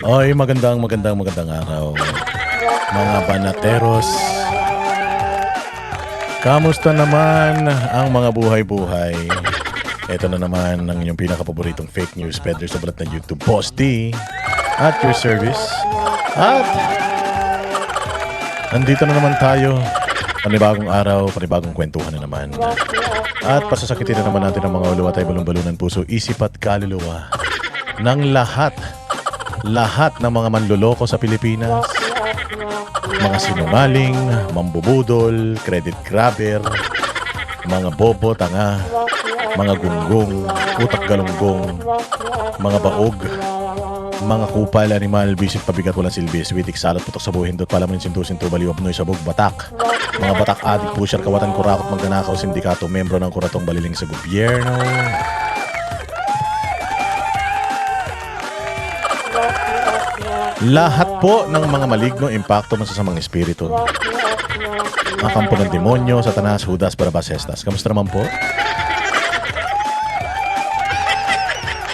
Oy, magandang araw. Mga banateros. Kamusta naman ang mga buhay-buhay? Ito na naman ang inyong pinakapaboritong fake news peddler sa balat ng YouTube, Boss D, at your service. At andito na naman tayo. Panibagong araw, panibagong kwentuhan na naman. At pasasakitin na naman natin ang mga uluwat ay balon-balunan puso, isip at kaluluwa ng lahat ng mga manloloko sa Pilipinas. Mga sinungaling, mambubudol, credit grabber, mga bobo, tanga, mga gunggong, utak galunggong, mga baog, mga kupal, animal, bisit, pabigat, walang silbi, switik, salot, putok sa buhin, dot, palaman, sintu, baliw, abnoy, sabog, batak, mga batak, adik, pusher, kawatan, kurakot, magnanakaw, sindikato, membro ng kuratong baliling sa gobyerno. Lahat po ng mga maligno, impacto, masasamang espiritu, mga kampo ng demonyo, Satanas, Judas, Barabas, Hestas. Kamusta naman po?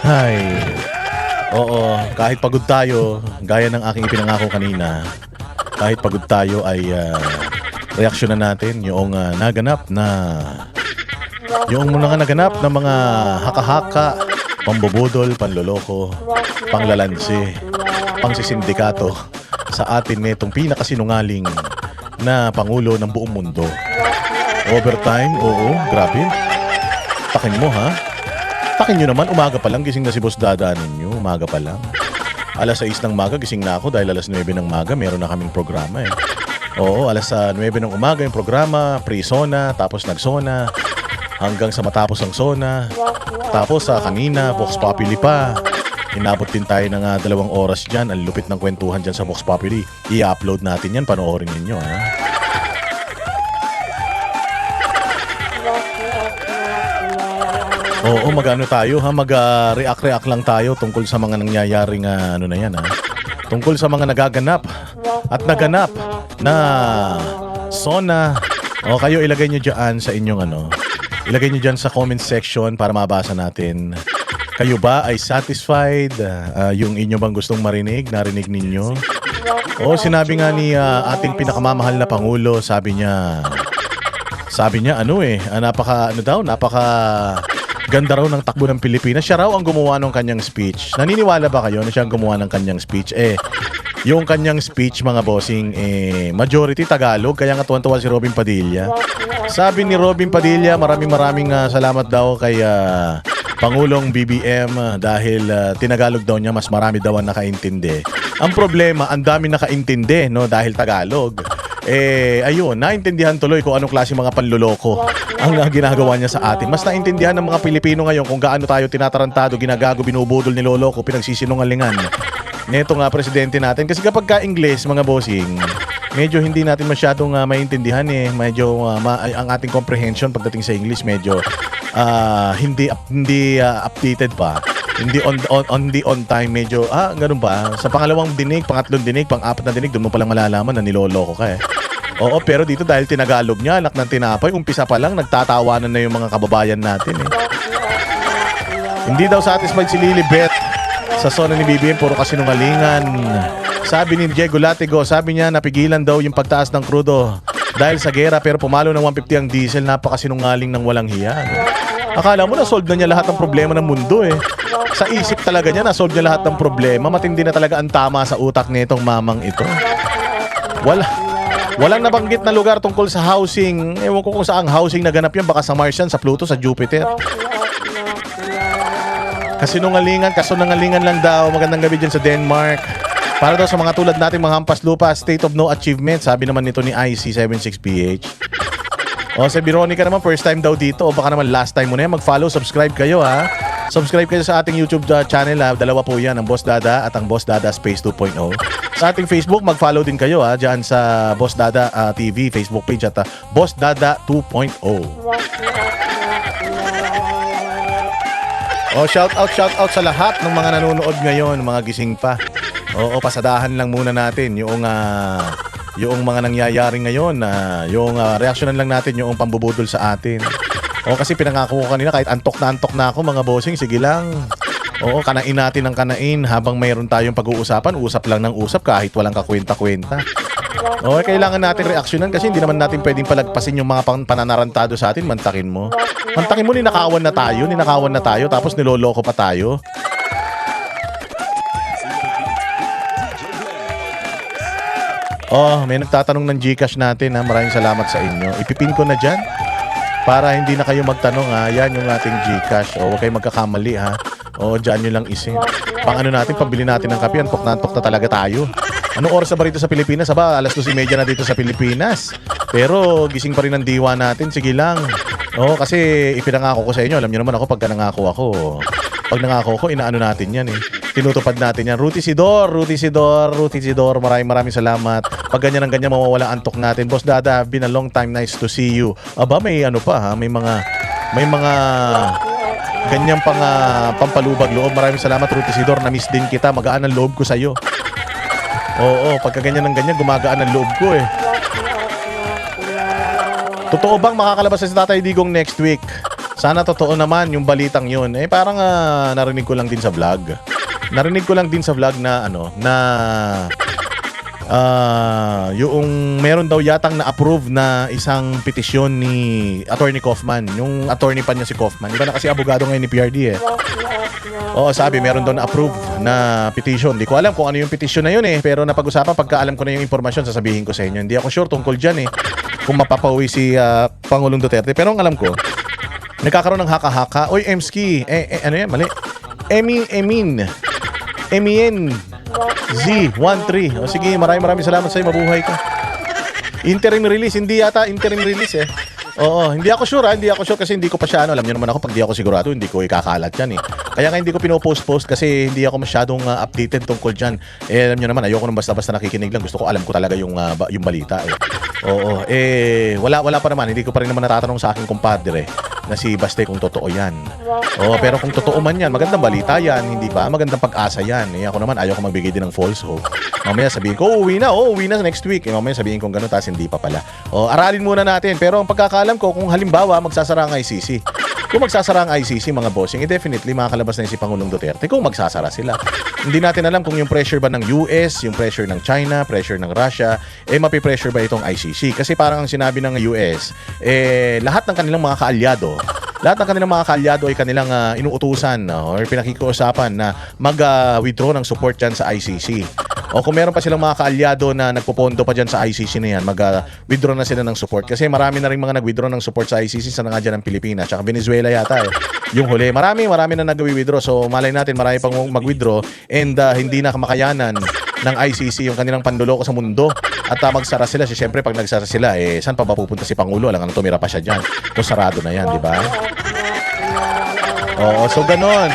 Ay, oo, kahit pagod tayo, gaya ng aking ipinangako kanina, kahit pagod tayo ay reaksyonan natin yung naganap na mga haka-haka, pambubudol, panloloko, panglalansi, pangsisindikato sa atin netong pinakasinungaling na Pangulo ng buong mundo. Overtime, oo, grabe. Takin mo ha? Takin nyo naman, umaga pa lang, gising na si Boss Dada ninyo, umaga pa lang. Alas 6 ng maga, gising na ako dahil alas 9 ng maga, meron na kaming programa eh. Oo, alas 9 ng umaga yung programa, pre-sona, tapos nag-sona, hanggang sa matapos ang sona. Tapos kanina, Vox Populi pa. Inabot din tayo ng 2 oras dyan. Ang lupit ng kwentuhan dyan sa Vox Populi. I-upload natin yan, panoorin ninyo ha. Oo, mag-ano tayo ha, mag-react lang tayo tungkol sa mga nangyayaring ano na yan ha. Tungkol sa mga nagaganap at naganap na sona. O kayo ilagay nyo dyan sa inyong ilagay nyo dyan sa comment section para mabasa natin. Kayo ba ay satisfied? Yung inyo bang gustong marinig? Narinig ninyo? O sinabi nga ni ating pinakamamahal na Pangulo, sabi niya napaka ganda raw ng takbo ng Pilipinas. Siya raw ang gumawa ng kanyang speech. Naniniwala ba kayo na siya ang gumawa ng kanyang speech? Yung kanyang speech, mga bossing, majority Tagalog, kaya nga tuwan-tuwa si Robin Padilla. Sabi ni Robin Padilla, maraming salamat daw kay Pangulong BBM dahil tinagalog daw niya, mas marami daw ang nakaintindi. Ang problema, ang dami nakaintindi, no, dahil Tagalog. Ayun, naintindihan tuloy kung anong klase mga panloloko ang ginagawa niya sa atin. Mas naintindihan ng mga Pilipino ngayon kung gaano tayo tinatarantado, ginagago, binubudol, niloloko, pinagsisinungalingan neto nga presidente natin. Kasi kapag ka-Ingles, mga bossing, medyo hindi natin masyadong maintindihan eh. Medyo ang ating comprehension pagdating sa English medyo hindi updated pa. Hindi on time, medyo ganun ba? Sa pangalawang dinig, pangatlong dinig, pang-apat na dinig, doon mo palang malalaman na niloloko ka eh. Oo, pero dito dahil tinagalog niya, anak ng tinapay, umpisa pa lang nagtatawanan na yung mga kababayan natin eh. Hindi daw satisfied si Lilibet sa sona ni BBM, puro kasinungalingan. Sabi ni Diego Latigo, sabi niya napigilan daw yung pagtaas ng krudo dahil sa gera, pero pumalo ng 150 ang diesel. Napakasinungaling ng walang hiya. Akala mo na-solve na niya lahat ng problema ng mundo eh. Sa isip talaga niya, na-solve niya lahat ng problema. Matindi na talaga ang tama sa utak nitong mamang ito. Walang nabanggit na lugar tungkol sa housing. Ewan ko kung saang housing naganap yan. Baka sa Mars yan, sa Pluto, sa Jupiter. Kasinungalingan lang daw. Magandang gabi dyan sa Denmark. Para daw sa mga tulad natin, mga hampas lupa, state of no achievement. Sabi naman nito ni IC76PH. O si Veronica naman, first time daw dito. O baka naman last time mo na yan. Mag-follow, subscribe kayo ha. Subscribe kayo sa ating YouTube channel ha. Dalawa po yan, ang Boss Dada at ang Boss Dada Space 2.0. Sa ating Facebook, mag-follow din kayo ha. Diyan sa Boss Dada TV, Facebook page at Boss Dada 2.0. O shout out sa lahat ng mga nanonood ngayon, mga gising pa. Oo, pasadahan lang muna natin yung mga nangyayari ngayon, yung reaksyonan lang natin yung pambubudol sa atin. O kasi pinangako ko kanina, kahit antok na ako mga bossing, sige lang. Oo, kanain natin ng kanain habang mayroon tayong pag-uusapan, usap lang ng usap kahit walang kakwenta-kwenta. Oo, kailangan natin reaksyonan kasi hindi naman natin pwedeng palagpasin yung mga pananarantado sa atin. Mantakin mo. Mantakin mo, ninakawan na tayo, tapos niloloko pa tayo. Oh, may nagtatanong ng GCash natin ha. Maraming salamat sa inyo. Ipipin ko na dyan para hindi na kayo magtanong ha. Yan yung ating GCash. O, huwag kayong magkakamali ha. O, dyan nyo lang isin. Pang ano natin, pambili natin ng kape. Antok na talaga tayo. Anong oras na ba rito sa Pilipinas? Aba, alas 2:30 na dito sa Pilipinas. Pero gising pa rin ang diwa natin. Sige lang. O, kasi ipinangako ko sa inyo. Alam nyo naman ako, pag nangako ako, inaano natin yan eh. Tinutupad natin yan. Rutisidor. Maraming salamat. Pag ganyan ang ganyan, mawawala antok natin. Boss Dada, been a long time, nice to see you. Aba, may ano pa ha, may mga ganyang pampalubag loob. Maraming salamat, Rutisidor. Na-miss din kita. Magaan ang loob ko sa'yo. Oo, pagka ganyan ng ganyan, gumagaan ang loob ko eh. Totoo bang makakalabas sa si Tatay Digong next week? Sana totoo naman yung balitang yun. Eh parang narinig ko lang din sa vlog. Yung meron daw yatang na-approve na isang petisyon ni Attorney Kaufman. Yung attorney pa niya si Kaufman. Iba na kasi abogado ngayon ni PRD eh. Oo, sabi meron daw na-approve na petition. Hindi ko alam kung ano yung petition na yun eh. Pero napag-usapan, pagka alam ko na yung impormasyon, sasabihin ko sa inyo. Hindi ako sure tungkol dyan eh. Kung mapapauwi si Pangulong Duterte. Pero ang alam ko, nagkakaroon ng haka-haka. Oy, Emski. Ano yan? Mali. Emien Z13. O sige, maraming salamat sa iyo. Mabuhay ka. Interim release. Hindi yata interim release eh. Oo, hindi ako sure kasi hindi ko pa siya alam niyo naman ako, pag di ako sigurado, hindi ko ikakalat yan eh. Kaya nga hindi ko pinopost kasi hindi ako masyadong updated tungkol dyan. Eh, alam niyo naman, ayoko nang basta-basta nakikinig lang. Gusto ko alam ko talaga yung balita eh. Oo, wala pa naman. Hindi ko pa rin naman natatanong sa aking kumpadre na si Baste kung totoo yan. Oo, pero kung totoo man yan, magandang balita yan, hindi ba? Magandang pag-asa yan. Eh, ako naman, ayaw ko magbigay din ng false hope. Mamaya sabihin ko, uwi na next week. Eh, mamaya sabihin ko gano'n, tapos hindi pa pala. O, aralin muna natin. Pero ang pagkakaalam ko, kung halimbawa, magsasara ang ICC. Kung magsasara ang ICC, mga bossing, definitely makakalabas na si Pangulong Duterte kung magsasara sila. Hindi natin alam kung yung pressure ba ng US, yung pressure ng China, pressure ng Russia, mapipressure ba itong ICC? Kasi parang ang sinabi ng US, lahat ng kanilang mga kaalyado ay kanilang inuutusan or pinakikiusapan na mag-withdraw ng support dyan sa ICC. O kung meron pa silang mga kaalyado na nagpopondo pa dyan sa ICC na yan, mag-withdraw na sila ng support. Kasi marami na rin mga nag-withdraw ng support sa ICC sa nga dyan ng Pilipinas. Tsaka Venezuela yata eh. Yung huli, marami na nag-withdraw. So malay natin, marami pang mag-withdraw and hindi na kamakayanan ng ICC yung kanilang panduloko sa mundo. At magsara sila. Siyempre pag nagsara sila, saan pa ba pupunta si Pangulo? Alam nga tumira pa siya dyan. Kung sarado na yan, di ba? Oo, so ganon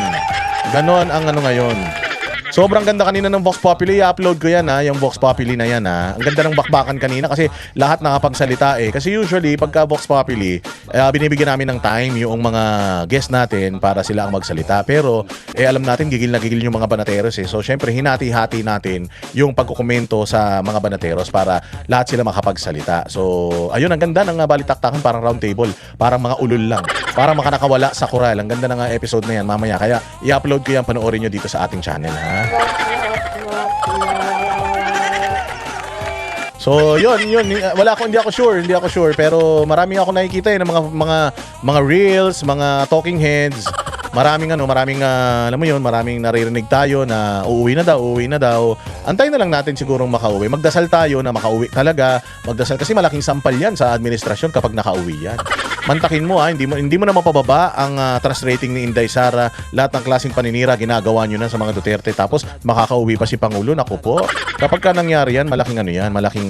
ang ano ngayon. Sobrang ganda kanina ng Vox Populi. I-upload ko yan yung Vox Populi na yan Ang ganda ng bakbakan kanina kasi lahat nakapagsalita Kasi usually pagka Vox Populi, binibigyan namin ng time yung mga guest natin para sila ang magsalita. Pero alam natin gigil na gigil yung mga banateros So syempre hinati-hati natin yung pagkukomento sa mga banateros para lahat sila makapagsalita. So ayun, ang ganda ng balitaktakan, parang round table, parang mga ulol lang, parang makanakawala sa koral. Ang ganda ng episode na yan mamaya. Kaya i-upload ko yan, panoorin nyo dito sa ating channel So, hindi ako sure, pero marami ako nakikita ng mga reels, mga talking heads. Maraming alam mo yun, maraming naririnig tayo na uuwi na daw. Antayin na lang natin sigurong makauwi. Magdasal tayo na makauwi talaga. Magdasal kasi malaking sampal yan sa administrasyon kapag nakauwi yan. Mantakin mo hindi mo na mapababa ang trust rating ni Inday Sara. Lahat ng klaseng paninira ginagawa nyo na sa mga Duterte, tapos makakauwi pa si Pangulo. Naku po, kapag ka nangyari yan, malaking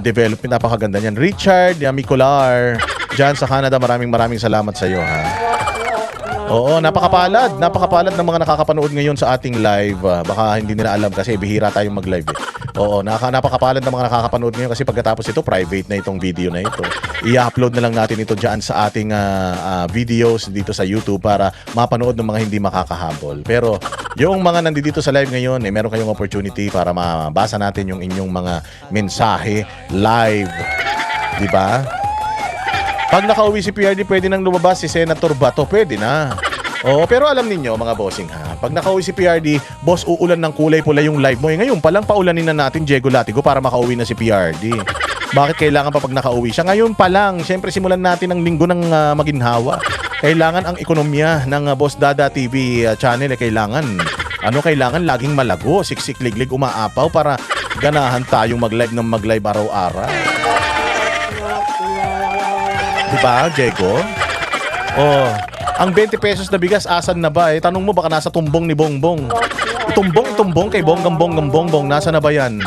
development. Napakaganda yan. Richard Micolar dyan sa Canada, maraming salamat sa iyo Oo, napakapalad ng mga nakakapanood ngayon sa ating live. Baka hindi nila alam kasi bihira tayong mag-live Oo, napakapalad ng mga nakakapanood ngayon kasi pagkatapos ito, private na itong video na ito. I-upload na lang natin ito dyan sa ating videos dito sa YouTube para mapanood ng mga hindi makakahabol. Pero yung mga nandito sa live ngayon, meron kayong opportunity para mabasa natin yung inyong mga mensahe live. Di ba? Pag nakauwi si PRD, pwede nang lumabas si Senator Bato. Pwede na. Oo, pero alam ninyo mga bossing ha, pag nakauwi si PRD, boss, uulan ng kulay pula yung live mo. Ngayon pa lang paulanin na natin Diego Latigo para makauwi na si PRD. Bakit kailangan pa pag nakauwi siya? Ngayon pa lang, syempre simulan natin ang linggo ng maginhawa. Kailangan ang ekonomiya ng Boss Dada TV channel kailangan laging malago, siksik-liglig, umaapaw para ganahan tayong mag-live ng mag-live araw-araw. Diba, Diego? Oh, ang 20 pesos na bigas, asan na ba? Tanong mo baka nasa tumbong ni Bongbong. Itumbong kay Bongbong. Nasa na ba yan?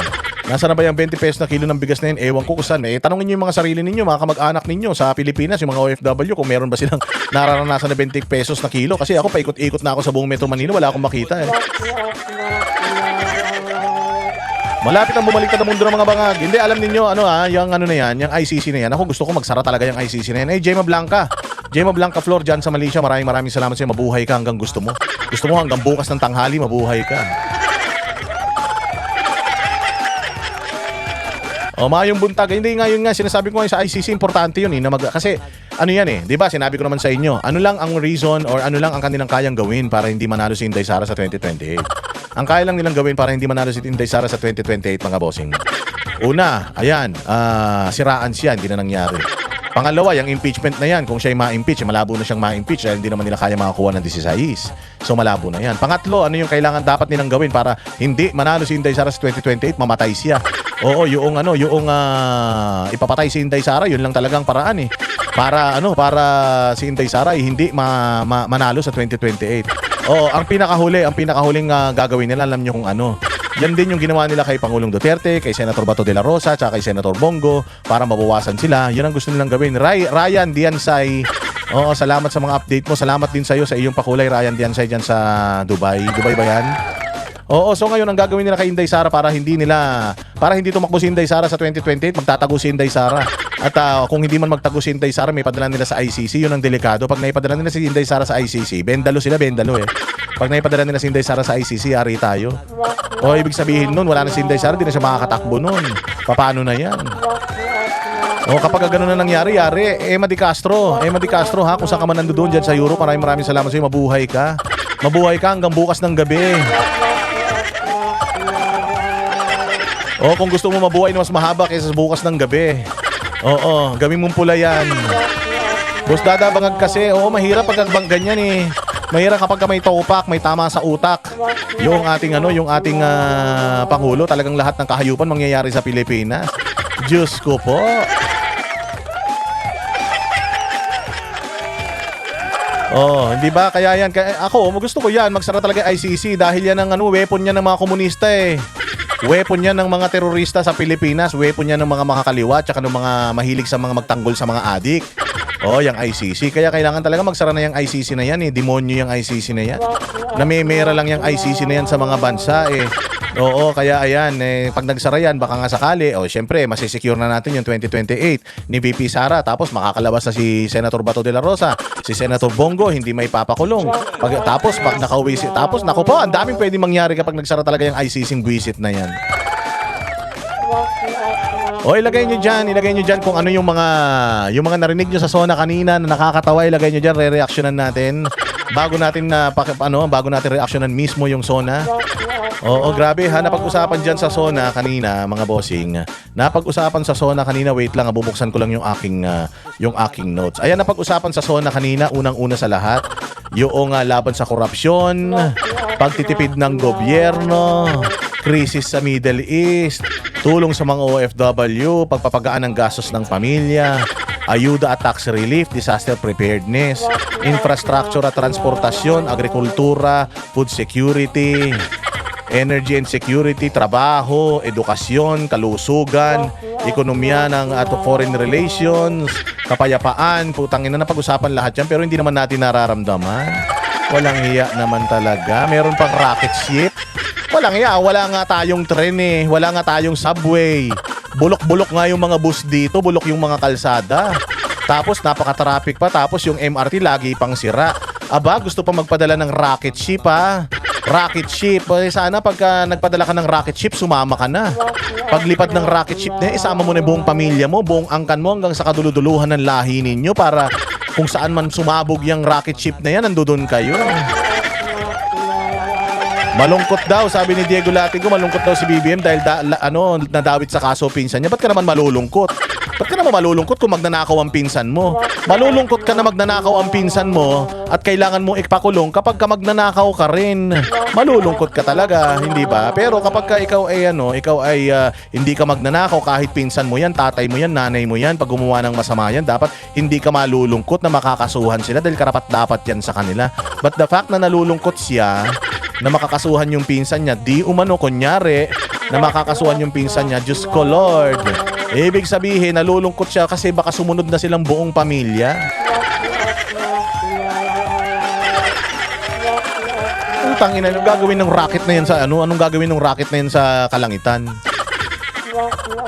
Nasa na ba yung 20 pesos na kilo ng bigas na yun? Ewan ko kung saan. Tanongin nyo yung mga sarili ninyo, mga kamag-anak ninyo sa Pilipinas, yung mga OFW, kung meron ba silang nararanasan na 20 pesos na kilo. Kasi ako, paikot-ikot na ako sa buong Metro Manila, wala akong makita eh. Malapit ang bumaliktad ang mundo ng mga bangag. Hindi, alam ninyo, yung ICC na yan. Ako gusto ko magsara talaga yung ICC na yan. Gemma Blanca Flor dyan sa Malaysia, maraming salamat sa'yo. Mabuhay ka hanggang gusto mo. Gusto mo hanggang bukas ng tanghali, mabuhay ka. Mayong buntag. Hindi ngayon nga, sinasabi ko ngayon sa ICC, importante yun kasi ano yan eh, di ba? Sinabi ko naman sa inyo, ano lang ang reason or ano lang ang kanilang kayang gawin para hindi manalo si Inday Sara sa 2028. Ang kaya lang nilang gawin para hindi manalo si Inday Sara sa 2028, mga bossing. Una, ayan, siraan siya, hindi na nangyari. Pangalawa, yung impeachment na yan, kung siya'y ma-impeach, malabo na siyang ma-impeach dahil hindi naman nila kaya makakuha ng 16. So malabo na yan. Pangatlo, ano yung kailangan dapat nilang gawin para hindi manalo si Inday Sara sa 2028, mamatay siya. Oo, yung ipapatay si Inday Sara, yun lang talagang paraan eh. Para si Inday Sara ay hindi manalo sa 2028. Oo, ang pinakahuling gagawin nila, alam niyo kung ano. Yan din yung ginawa nila kay Pangulong Duterte, kay Senator Bato de la Rosa, tsaka kay Senator Bongo para mabawasan sila. Yun ang gusto nilang gawin. Ryan Diansay, salamat sa mga update mo. Salamat din sa iyo sa iyong pakulay, Ryan Diansay dyan sa Dubai. Dubai ba yan? Oo, so ngayon ang gagawin nila kay Inday Sara para hindi tumakbo si Inday Sara sa 2028, magtatago si Inday Sara. At kung hindi man magtago si Inday Sara, may padala nila sa ICC, yun ang delikado. Pag naipadala nila si Inday Sara sa ICC, bendalo eh. Pag naipadala nila si Inday Sara sa ICC, yari tayo. O ibig sabihin nun, wala na si Inday Sara, di na siya makakatakbo nun. Paano na yan? O kapag gano'n na nangyari, Emma Di Castro ha, kung saan ka man nandoon dyan sa Europe, maraming salamat sa iyo, mabuhay ka hanggang bukas ng gabi. O kung gusto mo mabuhay na mas mahaba kaysa bukas ng gabi, gawin mong pula yan. Boss Dada, bangag kasi, mahirap pag ganyan eh. Mahirap kapag may topak, may tama sa utak. Yung ating Pangulo, talagang lahat ng kahayupan mangyayari sa Pilipinas. Diyos ko po. Hindi ba? Kaya yan, ako, gusto ko yan, magsara talaga ICC dahil yan ang weapon niya ng mga komunista eh. Weapon yan ng mga terorista sa Pilipinas, weapon yan ng mga makakaliwa, tsaka ng mga mahilig sa mga magtanggol sa mga adik. Yung ICC. Kaya kailangan talaga magsara na yung ICC na yan eh. Demonyo yung ICC na yan. Namimera lang yung ICC na yan sa mga bansa eh. Kaya ayan, pag nagsara yan, baka nga sakali, syempre, masisecure na natin yung 2028 ni VP Sara. Tapos makakalabas na si Senator Bato de la Rosa, si Senator Bongo, hindi may papakulong. Tapos nakauwi tapos naku po, ang daming pwedeng mangyari kapag nagsara talaga yung ICC buwisit na yan. Ilagay nyo dyan kung ano yung mga narinig nyo sa Sona kanina na nakakatawa, ilagay nyo dyan, re-reactionan natin bago natin reactionan mismo yung Sona. Grabe ha, napag-usapan dyan sa Sona kanina, mga bossing. Napag-usapan sa Sona kanina, wait lang, bubuksan ko lang yung aking notes. Ayan, napag-usapan sa Sona kanina, unang-una sa lahat, yung laban sa korupsyon, pagtitipid ng gobyerno, krisis sa Middle East, tulong sa mga OFW, pagpapagaan ng gastos ng pamilya, ayuda at tax relief, disaster preparedness, infrastructure at transportasyon, agrikultura, food security, energy and security, trabaho, edukasyon, kalusugan, ekonomiya at foreign relations, kapayapaan, putangin na napag-usapan lahat yan pero hindi naman natin nararamdaman. Walang hiya naman talaga. Meron pang rocket ship. Walang hiya, wala nga tayong tren eh, wala nga tayong subway. Bulok-bulok nga yung mga bus dito, bulok yung mga kalsada. Tapos napaka-traffic pa, tapos yung MRT lagi pang sira. Aba, gusto pa magpadala ng rocket ship ha. Rocket ship. Sana pagka nagpadala ka ng rocket ship, sumama ka na. Paglipad ng rocket ship na, isama mo na buong pamilya mo, buong angkan mo hanggang sa kaduluduluhan ng lahi ninyo para Kung saan man sumabog yung rocket ship na yan, nandoon kayo. Malungkot daw, sabi ni Diego Latigo, malungkot daw si BBM dahil nadawit sa kaso pinsan niya. Ba't ka naman malulungkot? Ba't ka naman malulungkot kung magnanakaw ang pinsan mo? Malulungkot ka na magnanakaw ang pinsan mo at kailangan mong ipakulong kapag ka magnanakaw ka rin. Malulungkot ka talaga, hindi ba? Pero kapag ka ikaw ay hindi ka magnanakaw kahit pinsan mo yan, tatay mo yan, nanay mo yan, pag gumawa ng masama yan, dapat hindi ka malulungkot na makakasuhan sila dahil karapat-dapat yan sa kanila. But the fact na nalulungkot siya na makakasuhan yung pinsan niya, di umano kunyari na makakasuhan yung pinsan niya, Diyos ko Lord. Ibig sabihin, nalulungkot siya kasi baka sumunod na silang buong pamilya. Utang ina, anong gagawin ng rocket na yan sa anong gagawin ng rocket na yan sa kalangitan?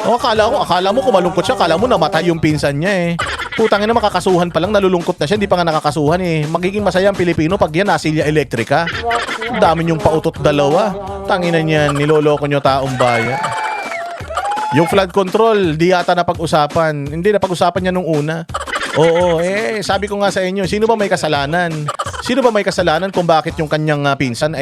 Akala mo kung malungkot siya, akala mo namatay yung pinsan niya eh. Putang ina, makakasuhan pa lang, nalulungkot na siya, hindi pa nga nakakasuhan eh. Magiging masaya ang Pilipino pag yan nasilya elektrika. Ang dami niyong pautot dalawa. Tangina niyan, niloloko niyo taong bayan. Yung flood control, di yata napag-usapan. Hindi napag-usapan niya nung una. Oo, sabi ko nga sa inyo, sino ba may kasalanan? Sino ba may kasalanan kung bakit yung kanyang pinsan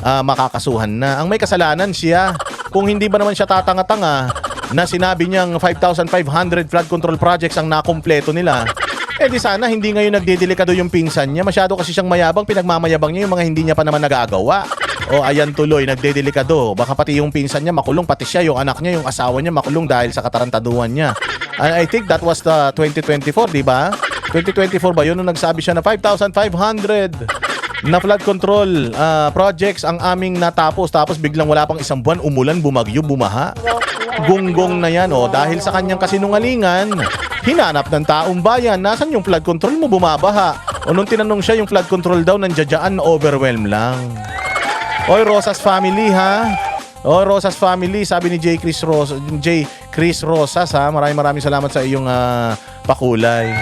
makakasuhan na? Ang may kasalanan siya. Kung hindi ba naman siya tatanga-tanga na sinabi niyang 5,500 flood control projects ang nakumpleto nila, di sana hindi ngayon nagdedelikado yung pinsan niya. Masyado kasi siyang mayabang, pinagmamayabang niya yung mga hindi niya pa naman nagagawa. O ayan tuloy, nagdedelikado. Baka pati yung pinsan niya makulong, pati siya, yung anak niya, yung asawa niya makulong dahil sa katarantaduhan niya. I think that was the 2024, di ba? 2024 ba yun nung nagsabi siya na 5,500 na flood control projects ang aming natapos, tapos biglang wala pang isang buwan, umulan, bumagyo, bumaha. Gunggong na yan, dahil sa kanyang kasinungalingan, hinanap ng taong bayan, nasan yung flood control mo, bumabaha. O nung tinanong siya yung flood control daw, nandiyan, overwhelm lang. Oy, Rosas family ha. Oh, Rosas family, sabi ni J. Chris Rosas ha. Maraming salamat sa iyong pakulay.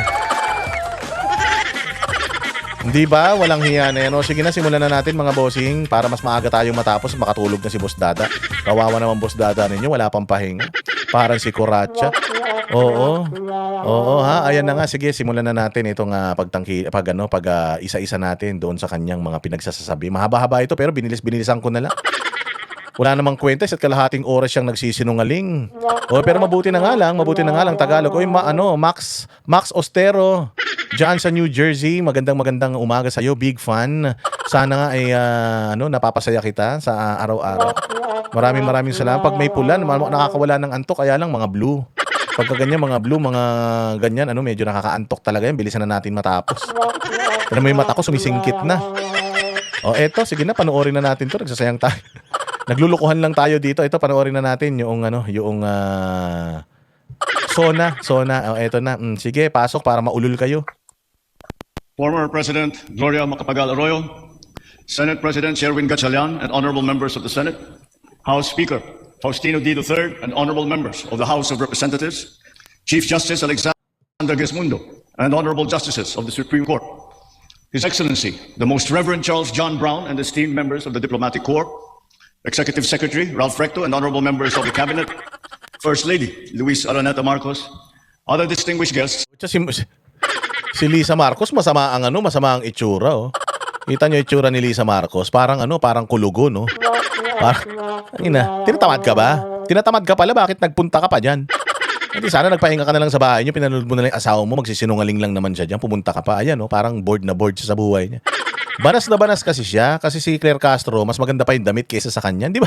Hindi ba? Walang hiya na yan. O, sige na, simulan na natin mga bossing para mas maaga tayong matapos. Makatulog na si Boss Dada. Kawawa naman Boss Dada ninyo. Wala pang pahinga. Parang si Kuratsa. Oo. Oo ha. Ayan na nga. Sige, simulan na natin itong isa-isa natin doon sa kanyang mga pinagsasasabi. Mahaba-haba ito pero binilisan ko na lang. Wala namang kwenta at kalahating oras siyang nagsisinungaling. Pero mabuti na nga lang Tagalog. Oy, Max Ostero diyan sa New Jersey. Magandang umaga sa iyo, big fan. Sana nga ay napapasaya kita sa araw-araw. Maraming salamat. Pag may pula, nakakawala ng antok, kaya lang mga blue. Pagka ganyan, mga blue, mga ganyan, medyo nakakaantok talaga yan. Bilisan na natin matapos. Pero may mata ko sumisingkit na. Eto, sige na, panoorin na natin to. Nagsasayang tayo. Naglulukuhan lang tayo dito. Ito, panoorin na natin yung Sona. Eto na. Sige, pasok para maulol kayo. Former President Gloria Macapagal Arroyo, Senate President Sherwin Gatchalian, and honorable members of the Senate, House Speaker Faustino D. III, and honorable members of the House of Representatives, Chief Justice Alexander Gesmundo, and honorable justices of the Supreme Court, His Excellency, the Most Reverend Charles John Brown, and esteemed members of the Diplomatic Corps, Executive Secretary Ralph Recto, and honorable members of the Cabinet, First Lady Luis Araneta Marcos, other distinguished guests. Si Lisa Marcos, masama ang itsura, oh. Kita niyo itsura ni Lisa Marcos, parang kulugo, no? Tinatamad ka ba? Tinatamad ka pala, bakit nagpunta ka pa diyan? Hindi, sana nagpahinga ka na lang sa bahay niyo, pinanood mo na lang yung asawa mo, magsisinungaling lang naman siya diyan, pumunta ka pa, ayan, no? Parang bored na bored siya sa buhay niya. Banas na banas kasi siya, kasi si Claire Castro, mas maganda pa yung damit kaysa sa kanya, di ba?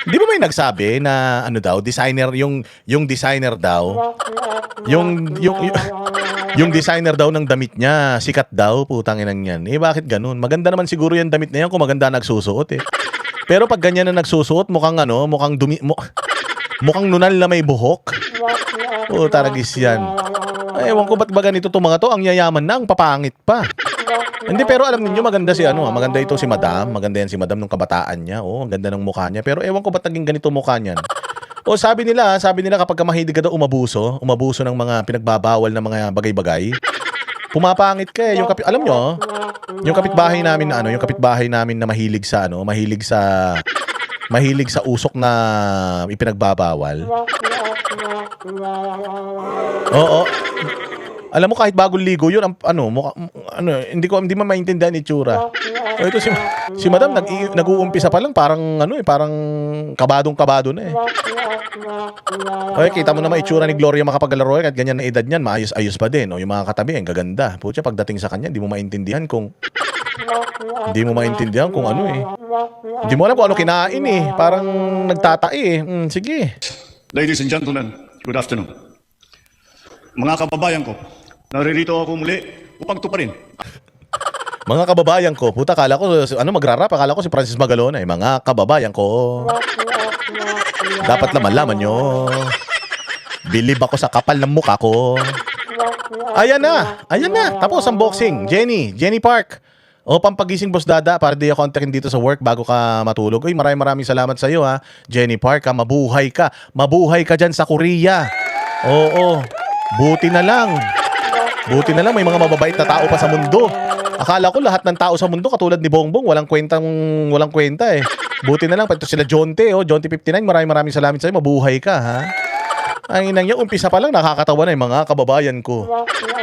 Di ba may nagsabi na designer, yung designer daw, yung designer daw ng damit niya, sikat daw, putang inang yan. Bakit ganun? Maganda naman siguro yung damit na yan kung maganda nagsusuot eh. Pero pag ganyan na nagsusuot, mukhang nunal na may buhok. Taragis yan. Ewan ko ba't ba ganito itong mga to, ang yayaman na, ang papangit pa. Hindi, pero alam niyo maganda maganda ito si Madam. Maganda yan si Madam nung kabataan niya. Ang ganda ng mukha niya. Pero ewan ko ba't naging ganito mukha niyan. Sabi nila kapag mahilig ka daw umabuso ng mga pinagbabawal na mga bagay-bagay, pumapangit ka eh. Alam nyo, yung kapitbahay namin na mahilig sa usok na ipinagbabawal. Oo. Alam mo kahit bagong ligo yun, hindi mo maintindihan itsura. O ito si Madam nag-uumpisa pa lang parang parang kabadong-kabado na eh. Okay, kita mo naman itsura ni Gloria Macapagal-Arroyo at ganyan na edad niyan, maayos-ayos pa din. O yung mga katabi, ang gaganda. Pucha, pagdating sa kanya, hindi mo maintindihan kung Hindi mo alam kung ano kinain eh. Parang nagtatai eh. Sige. Ladies and gentlemen, good afternoon. Mga kababayan ko, naririto ako muli upang tuparin Mga kababayan ko, puta, kala ko, magrarap, akala ko si Francis Magalona eh. Mga kababayan ko, dapat malaman nyo, bilib ako sa kapal ng mukha ko. Ayan na, tapos ang boxing. Jenny Park. O, pampagising Boss Dada, para di ako kontakin dito sa work bago ka matulog. Uy, maraming salamat sa iyo ha, Jenny Park ha, mabuhay ka dyan sa Korea. Oo, buti na lang may mga mababait na tao pa sa mundo. Akala ko lahat ng tao sa mundo katulad ni Bongbong, walang kwenta eh. Buti na lang, pati sila Jonte 59, maraming salamat sa iyo, mabuhay ka ha. Ang inang niya, umpisa pa lang nakakatawa na yung mga kababayan ko.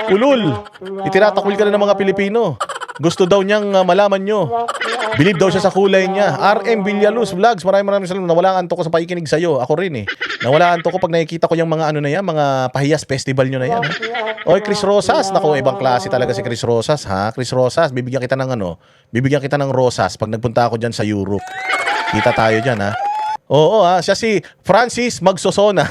Ulul, itinatakul ka na ng mga Pilipino. Gusto daw niyang malaman nyo. Believe daw siya sa kulay niya. RM Villaluz Vlogs, maraming salamat. Nawala ang antok ko sa pakikinig sa'yo. Ako rin eh. Nawala ang antok ko pag nakikita ko yung mga mga Pahiyas Festival nyo na yan. Oy, Chris Rosas. Naku, ibang klase talaga si Chris Rosas ha. Chris Rosas, bibigyan kita ng rosas pag nagpunta ako dyan sa Europe. Kita tayo dyan ha. Oo siya si Francis Magsosona.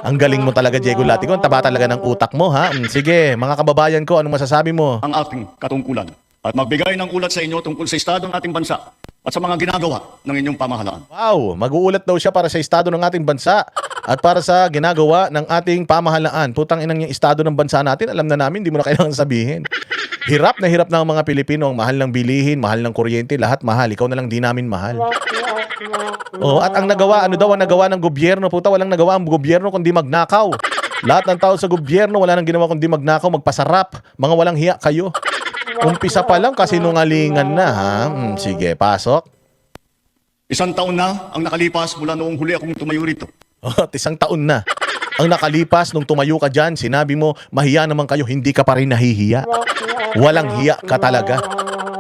Ang galing mo talaga, Diego Latigon. Taba talaga ng utak mo ha. Sige, mga kababayan ko, anong masasabi mo? ang aking katungkulan at magbigay ng ulat sa inyo tungkol sa estado ng ating bansa at sa mga ginagawa ng inyong pamahalaan. Wow, mag-uulat daw siya para sa estado ng ating bansa at para sa ginagawa ng ating pamahalaan. Putang inang yung estado ng bansa natin, alam na namin, hindi mo na kailangan sabihin. Hirap na ang mga Pilipino, ang mahal ng bilihin, mahal ng kuryente, lahat mahal. Ikaw na lang di namin mahal. At ang nagawa, ang nagawa ng gobyerno? Puta, walang nagawa ang gobyerno kundi magnakaw. Lahat ng tao sa gobyerno, wala nang ginawa kundi magnakaw, magpasarap. Mga walang hiya kayo. Umpisa pa lang kasi nungalingan na ha. Sige, pasok. 1 taon na ang nakalipas mula noong huli akong tumayo rito. 1 taon na ang nakalipas nung tumayo ka dyan. Sinabi mo, mahiya naman kayo, hindi ka pa rin nahihiya. Walang hiya ka talaga.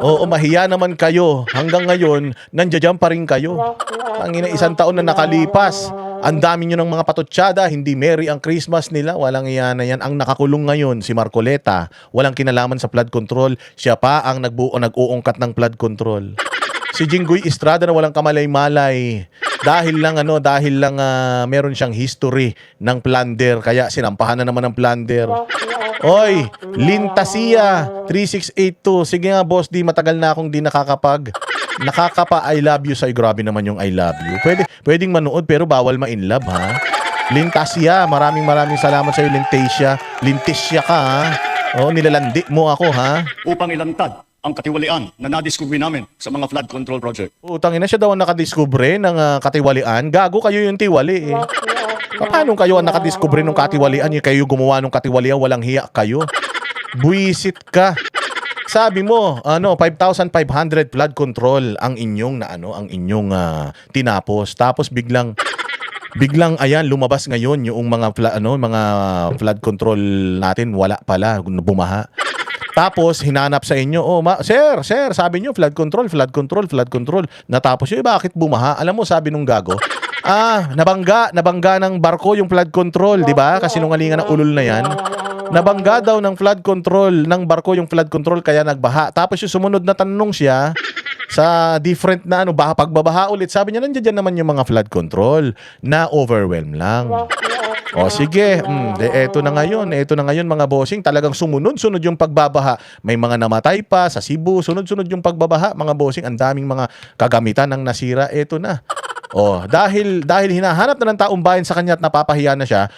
Oo, mahiya naman kayo. Hanggang ngayon, nandiyan pa rin kayo. Ang 1 taon na nakalipas, ang dami nyo ng mga patutsada, hindi merry ang Christmas nila. Walang iya na yan. Ang nakakulong ngayon, si Marcoleta, walang kinalaman sa flood control. Siya pa ang nag-uungkat ng flood control. Si Jinggoy Estrada na walang kamalay-malay. Dahil lang meron siyang history ng plunder, kaya sinampahan na naman ng plunder. Oy, Lintasia 3682. Sige nga boss, matagal na akong di nakakapa I love you sa'yo. Grabe naman yung I love you. Pwedeng manood pero bawal ma-in love ha. Lintasia, maraming salamat sa'yo Lintasia ka ha. Nilalandi mo ako ha. Upang ilantad ang katiwalian na nadiskubre namin sa mga flood control project. Utang ina, siya daw ang nakadiskubre ng katiwalian. Gago, kayo yung tiwali eh. Paano kayo ang nakadiskubre ng katiwalian? Yung kayo gumawa ng katiwalian, walang hiya kayo. Buisit ka. Sabi mo, 5,500 flood control ang inyong tinapos. Tapos biglang ayan lumabas ngayon yung mga flood control natin, wala pala, bumaha. Tapos hinanap sa inyo, sir, sabi nyo flood control. Natapos yun, bakit bumaha? Alam mo, sabi nung gago, nabangga ng barko yung flood control, di ba? Kasi nungalingan ng ulol na yan. Nabangga daw ng flood control, ng barko yung flood control, kaya nagbaha. Tapos yung sumunod na tanong siya, sa different na pagbabaha ulit, sabi niya, nandiyan naman yung mga flood control, na overwhelm lang. Sige, eto na ngayon mga bossing, talagang sumunod-sunod yung pagbabaha. May mga namatay pa sa Cebu, sunod-sunod yung pagbabaha, mga bossing, ang daming mga kagamitan ng nasira, eto na. Dahil hinahanap na ng taong bayan sa kanya at napapahiya na siya,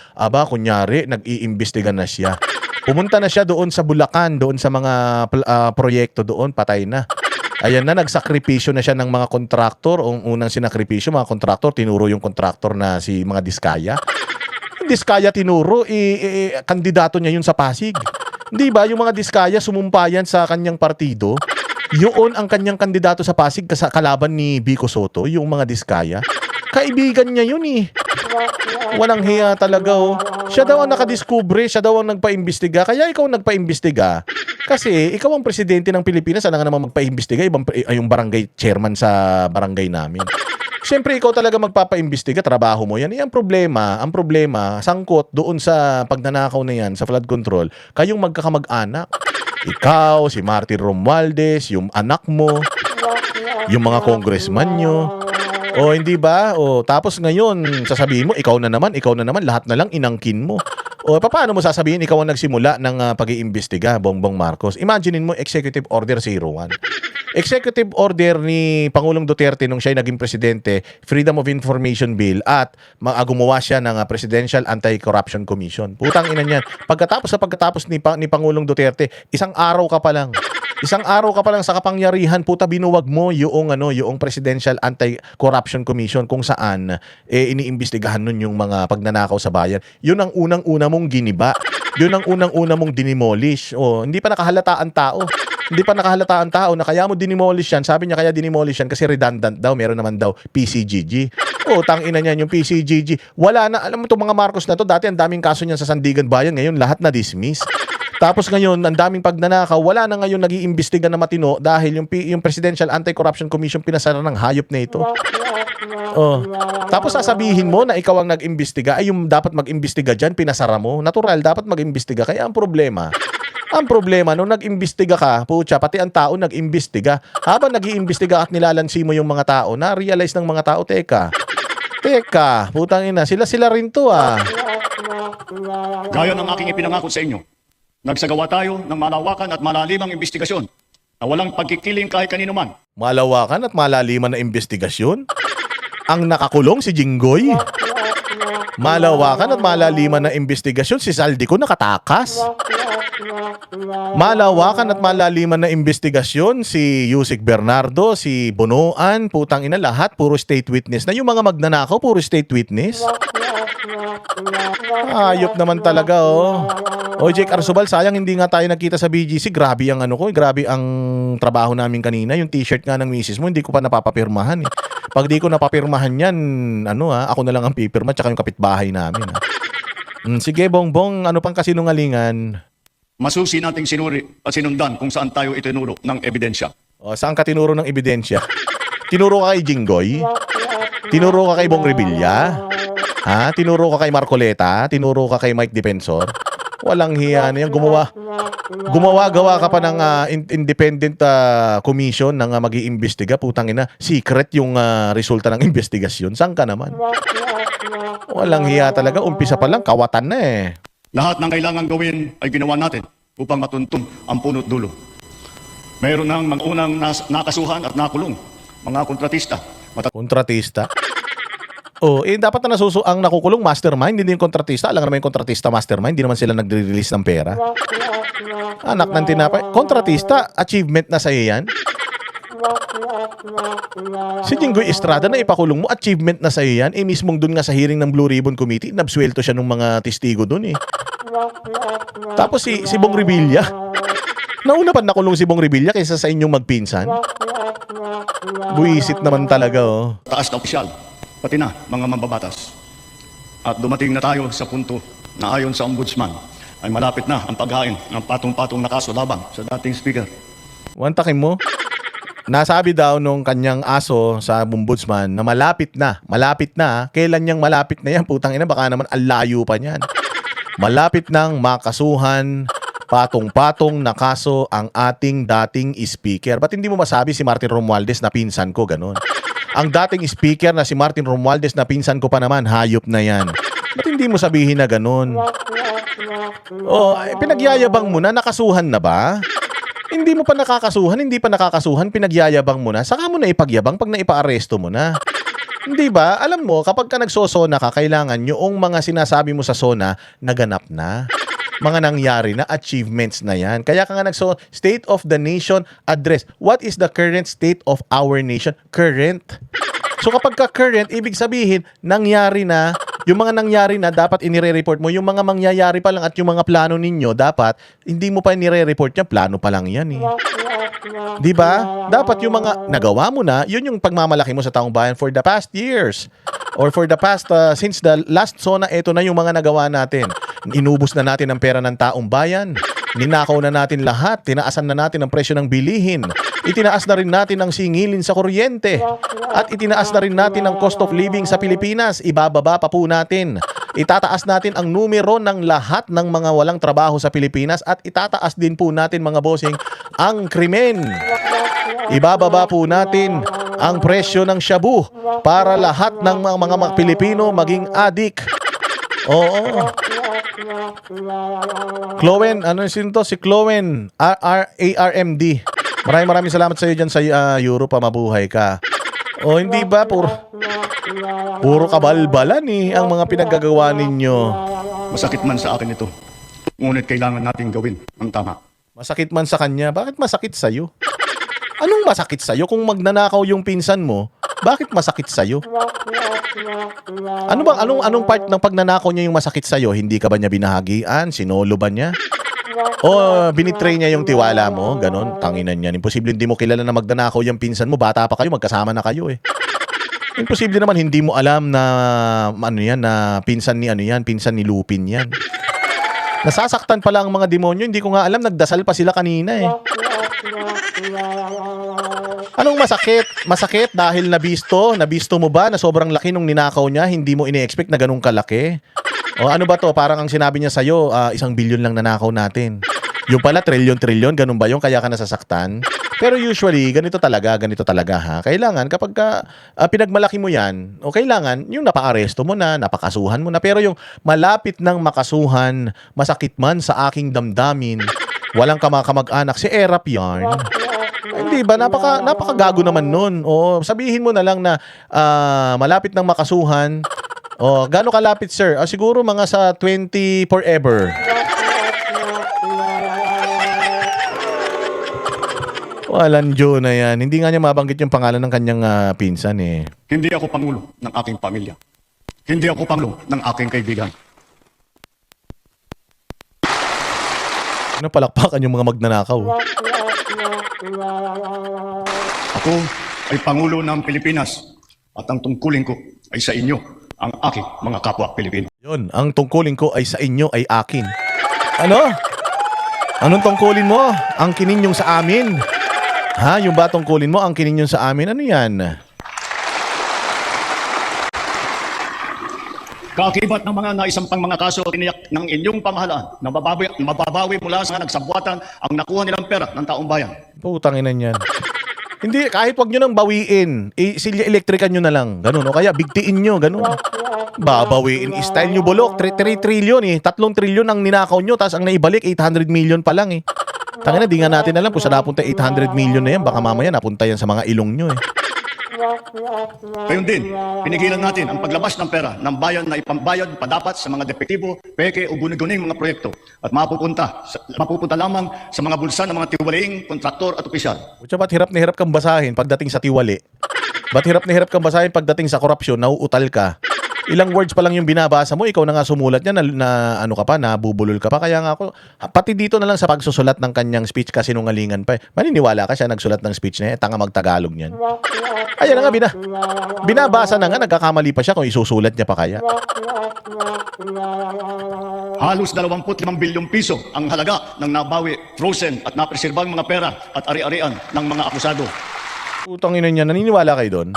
kunyari, nag-iimbestiga na siya. Pumunta na siya doon sa Bulacan, doon sa mga proyekto doon, patay na. Ayan na, nagsakripisyo na siya ng mga kontraktor. Ang unang sinakripisyo, mga kontraktor, tinuro yung kontraktor na si mga Diskaya. Diskaya tinuro, kandidato niya yun sa Pasig. Di ba? Yung mga Diskaya sumumpa yan sa kanyang partido. Yun ang kanyang kandidato sa Pasig kalaban ni Vico Soto, yung mga Diskaya. Kaibigan niya yun eh. Walang hiya talaga, oh. Siya daw ang nakadiskubre, siya daw ang nagpaimbestiga. Kaya ikaw nagpaimbestiga. Kasi ikaw ang presidente ng Pilipinas, sana nga naman magpaimbestiga, yung barangay chairman sa barangay namin. Siyempre, ikaw talaga magpapaimbestiga, trabaho mo yan. Ang problema, sangkot doon sa pagnanakaw na yan, sa flood control, kayong magkakamag-anak. Ikaw, si Martin Romualdez, yung anak mo, yung mga congressman nyo. O hindi ba? O tapos ngayon, sasabihin mo, ikaw na naman, lahat na lang inangkin mo. O paano mo sasabihin ikaw ang nagsimula ng pag-iimbestiga, Bongbong Marcos? Imaginein mo, Executive Order 01. Executive Order ni Pangulong Duterte nung siya ay naging presidente, Freedom of Information Bill, at gumawa siya ng Presidential Anti-Corruption Commission. Putang ina niyan. Pagkatapos ni Pangulong Duterte, isang araw ka pa lang sa kapangyarihan, puta, binuwag mo yung Presidential Anti-Corruption Commission kung saan iniimbestigahan nun yung mga pagnanakaw sa bayan. Yun ang unang-una mong giniba. Yun ang unang-una mong dinimolish. Hindi pa nakahalata ang tao na kaya mo dinimolish yan. Sabi niya kaya dinimolish yan kasi redundant daw. Meron naman daw PCGG. Tangina niyan yung PCGG. Wala na. Alam mo itong mga Marcos na to, dati ang daming kaso niyan sa Sandigan Bayan. Ngayon lahat na dismiss. Tapos ngayon, ang daming pagnanakaw, wala na ngayon nag-iimbestiga na matino dahil yung Presidential Anti-Corruption Commission pinasara ng hayop na ito. Tapos sasabihin mo na ikaw ang nag-imbestiga, ay yung dapat mag-imbestiga dyan, pinasara mo. Natural, dapat mag-imbestiga. Kaya ang problema, nung nag-imbestiga ka, putya, pati ang tao nag-imbestiga. Habang nag-iimbestiga at nilalansi mo yung mga tao, na-realize ng mga tao, teka, putang ina, sila rin to Gaya ng aking ipinangako sa inyo, nagsagawa tayo ng malawakan at malalimang investigasyon na walang pagkikiling kahit kanino man. Malawakan at malaliman na investigasyon? Ang nakakulong si Jinggoy? Malawakan at malaliman na investigasyon, si Saldico nakatakas? Malawakan at malaliman na investigasyon, si Yusek Bernardo, si Bonoan, putang ina, lahat puro state witness na. Yung mga magnanakaw, puro state witness? Ayop naman talaga, Jake Arsobal, sayang hindi nga tayo nagkita sa BGC. Grabe ang grabe ang trabaho namin kanina. Yung t-shirt nga ng misis mo, hindi ko pa napapapirmahan. Pag di ko napapirmahan yan, ako na lang ang pipirma, tsaka yung kapitbahay namin. Sige, Bongbong, ano pang kasinungalingan? Masusi nating sinuri at sinundan kung saan tayo itinuro ng ebidensya. Saan ka tinuro ng ebidensya? Tinuro ka kay Jinggoy? Tinuro ka kay Bong Revilla? Tinuro ka kay Marcoleta? Tinuro ka kay Mike Defensor? Walang hiya na yan. Gawa ka pa ng independent commission na mag-iimbestiga. Putang ina, secret yung resulta ng investigasyon. Saan ka naman? Walang hiya talaga. Umpisa pa lang, kawatan na . Lahat ng kailangan gawin ay ginawa natin upang matuntun ang punot dulo. Mayroon ng mga unang nakasuhan at nakulong, mga kontratista. Kontratista? Dapat na ang nakukulong mastermind, hindi yung kontratista. Alam naman yung kontratista mastermind, hindi naman sila nagre-release ng pera. Anak ng tinapay. Kontratista, achievement na sa'yo yan. Si Jinggoy Estrada na ipakulong mo, achievement na sa'yo yan. Mismong dun nga sa hearing ng Blue Ribbon Committee, nabswelto siya ng mga testigo dun . Tapos si Bong Revilla, nauna pa nakulong si Bong Revilla kaysa sa inyong magpinsan. Buisit naman talaga, Taas na opisyal, pati na mga mambabatas. At dumating na tayo sa punto na ayon sa ombudsman ay malapit na ang paghain ng patong-patong na kaso laban sa dating speaker. Wantakin mo? Nasabi daw nung kanyang aso sa ombudsman na malapit na. Kailan niyang malapit na yan? Putang ina, baka naman ang layo pa niyan. Malapit nang makasuhan, patong-patong na kaso ang ating dating speaker. Ba't hindi mo masabi si Martin Romualdez na pinsan ko, ganun? Ang dating speaker na si Martin Romualdez na pinsan ko pa naman, hayop na yan. Ba't hindi mo sabihin na ganun? Pinagyayabang mo na, nakasuhan na ba? Hindi pa nakakasuhan, pinagyayabang mo na. Saka mo na ipagyabang pag naipaaresto mo na. Hindi ba? Alam mo, kapag ka nagsosona ka, kailangan yung mga sinasabi mo sa sona, naganap na. Mga nangyari na, achievements na yan. Kaya ka nga State of the Nation Address. What is the current state of our nation? Current. So kapag ka current, ibig sabihin, nangyari na. Yung mga nangyari na, dapat inire-report mo. Yung mga mangyayari pa lang at yung mga plano ninyo, dapat, hindi mo pa inire-report yan. Plano pa lang yan . Di ba? Dapat yung mga nagawa mo na, yun yung pagmamalaki mo sa taong bayan for the past years. or for the past, since the last SONA, ito na yung mga nagawa natin. Inubos na natin ang pera ng taong bayan. Ninakaw na natin lahat. Tinaasan na natin ang presyo ng bilihin. Itinaas na rin natin ang singilin sa kuryente. At itinaas na rin natin ang cost of living sa Pilipinas. Ibababa pa po natin. Itataas natin ang numero ng lahat ng mga walang trabaho sa Pilipinas. At itataas din po natin, mga bossing, ang krimen. Ibababa po natin ang presyo ng shabu para lahat ng mga Pilipino maging adik. Oo. Chloen, ano yun to? Si Chloen, ARMD. Maraming salamat sa iyo dyan sa Europe, mabuhay ka. O hindi ba, puro kabalbalan ang mga pinaggagawa ninyo. Masakit man sa akin ito. Ngunit kailangan nating gawin ang tama. Masakit man sa kanya, bakit masakit sa'yo? Anong masakit sa'yo kung magnanakaw yung pinsan mo? Bakit masakit sa'yo? Anong part ng pagnanakaw niya yung masakit sa'yo? Hindi ka ba niya binahagian? Sinolo ba niya? O binitray niya yung tiwala mo? Ganon, tanginan niyan. Imposible hindi mo kilala na magnanakaw yung pinsan mo. Bata pa kayo, magkasama na kayo eh. Imposible naman hindi mo alam na na pinsan ni Lupin yan. Nasasaktan pala ang mga demonyo. Hindi ko nga alam, nagdasal pa sila kanina eh. Anong masakit? Masakit dahil nabisto mo ba na sobrang laki nung ninakaw niya, hindi mo ini-expect na ganun kalaki? O ano ba to? Parang ang sinabi niya sa'yo, 1 billion lang nanakaw natin. Yung pala, trilyon, ganun ba yung kaya ka nasasaktan? Pero usually, ganito talaga ha. Kailangan kapag pinagmalaki mo yan, o kailangan yung napaaresto mo na, napakasuhan mo na. Pero yung malapit ng makasuhan, masakit man sa aking damdamin, walang kamag-anak, si Erap yarn. Hindi ba? Napakagago naman nun. O sabihin mo na lang na malapit ng makasuhan. O gaano kalapit, sir? Siguro mga sa 20 forever. Walang Diyo na yan. Hindi nga niya mabanggit yung pangalan ng kanyang pinsan eh. Hindi ako pangulo ng aking pamilya. Hindi ako pangulo ng aking kaibigan. Ano palakpakan yung mga magnanakaw? Ako ay pangulo ng Pilipinas at ang tungkulin ko ay sa inyo, ang aking mga kapwa Pilipino. Yun, ang tungkulin ko ay sa inyo ay akin. Ano? Anong tungkulin mo? Ang kininyong sa amin? Ha? Yung ba tungkulin mo? Ang kininyong sa amin? Ano yan? Kaakibat ng mga naisampang mga kaso tiniyak ng inyong pamahalaan na mababawi mula sa nagsabuatan ang nakuha nilang pera ng taong bayan. Putang ina niyan. Hindi, kahit wag nyo nang bawiin. Silya elektrikan nyo na lang. Ganun. O kaya bigtiin nyo. Ganun. Babawiin. Style nyo bulok. 3 trillion eh. 3 trillion ang ninakaw nyo. Tapos ang naibalik, 800 million pa lang eh. Tangina, di nga natin alam kung saan napunta 800 million na yan. Baka mamaya napunta yan sa mga ilong nyo eh. Gayon din, pinigilan natin ang paglabas ng pera ng bayan na ipambayad pa dapat sa mga depektibo, peke o guni-guning mga proyekto at mapupunta lamang sa mga bulsa ng mga tiwalaing kontraktor at opisyal. Kutsa, ba't hirap na hirap kang basahin pagdating sa tiwali? Ba't hirap na hirap kang basahin pagdating sa korupsyon, nauutal ka? Ilang words pa lang yung binabasa mo, ikaw na nga sumulat niya na ano ka pa, nabubulol ka pa. Kaya nga ako, pati dito na lang sa pagsusulat ng kanyang speech kasi nungalingan pa. Maniniwala ka siya nagsulat ng speech na tanga magtagalog niyan. Ayan na nga, binabasa na nga, nagkakamali pa siya kung isusulat niya pa kaya. Halos 25 bilyong piso ang halaga ng nabawi, frozen at napreserbang mga pera at ari-arian ng mga akusado. Putang ina niya, naniniwala kayo doon?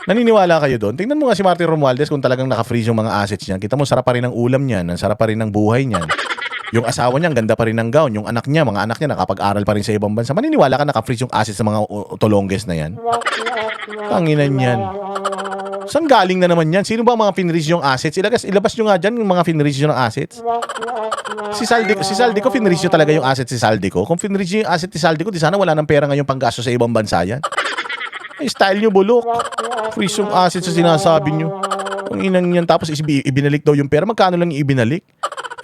Naniniwala kayo doon? Tingnan mo nga si Martin Romualdez kung talagang naka-freeze yung mga assets niya. Kita mo, sarap pa rin ang ulam niyan, ang sarap pa rin ng buhay niyan. Yung asawa niya, ang ganda pa rin ng gown. Yung anak niya, mga anak niya, nakapag-aral pa rin sa ibang bansa. Maniniwala ka naka-freeze yung assets ng mga utolongges na yan? Tanginan yan. Saan galing na naman yan? Sino ba ang mga finreeze yung assets? Ilabas nyo nga dyan yung mga finreeze yung assets. Si Saldico, finreeze nyo talaga yung assets si Saldico. Kung finreeze yung assets si Saldico, di sana wala ng pera ngayong panggasto sa ibang bansa yan. Ay, style nyo bulok. Freeze yung assets sa sinasabi nyo. Ang inang yan, tapos ibinalik daw yung pera. Magkano lang yung ibinalik?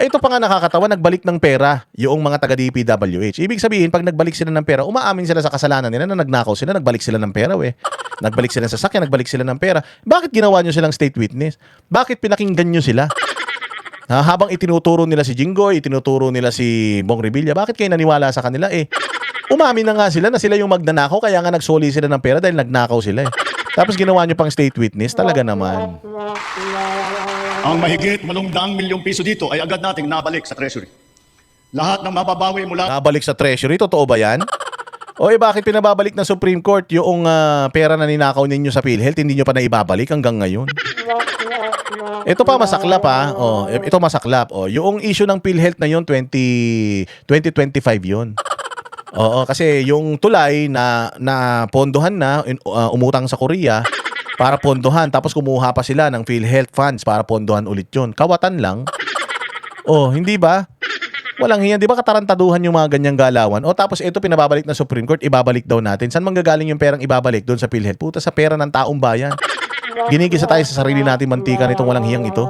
Ito pa nga nakakatawa, nagbalik ng pera yung mga taga-DPWH. Ibig sabihin, pag nagbalik sila ng pera, umaamin sila sa kasalanan nila na nagnakaw sila, nagbalik sila ng pera, Nagbalik sila ng sasakyan, nagbalik sila ng pera. Bakit ginawa nyo silang state witness? Bakit pinakinggan nyo sila? Habang itinuturo nila si Jinggoy, itinuturo nila si Bong Revilla, bakit kayo naniwala sa kanila? Umamin na nga sila na sila yung magnanakaw, kaya nga nagsoli sila ng pera dahil nagnakaw sila Tapos ginawa nyo pang state witness, talaga naman. Ang mahigit 800 milyong piso dito ay agad nating nabalik sa Treasury. Lahat ng mababawi mula Nabalik sa treasury, totoo ba yan? O bakit pinababalik ng Supreme Court yung pera na ninakaw ninyo sa PhilHealth, hindi nyo pa naibabalik hanggang ngayon? Ito pa masaklap ha. Ito masaklap. Yung issue ng PhilHealth na yun, 2025 yun. Oo, kasi yung tulay na pondohan na, umutang sa Korea para pondohan. Tapos kumuha pa sila ng PhilHealth funds para pondohan ulit yun. Kawatan lang. Hindi ba? Walang hiyan, di ba katarantaduhan yung mga ganyang galawan? Tapos ito pinababalik ng Supreme Court, ibabalik daw natin. Saan manggagaling yung perang ibabalik doon sa PhilHealth? Puta, sa pera ng taong bayan. Ginigisa tayo sa sarili natin mantika nitong walang hiyang ito.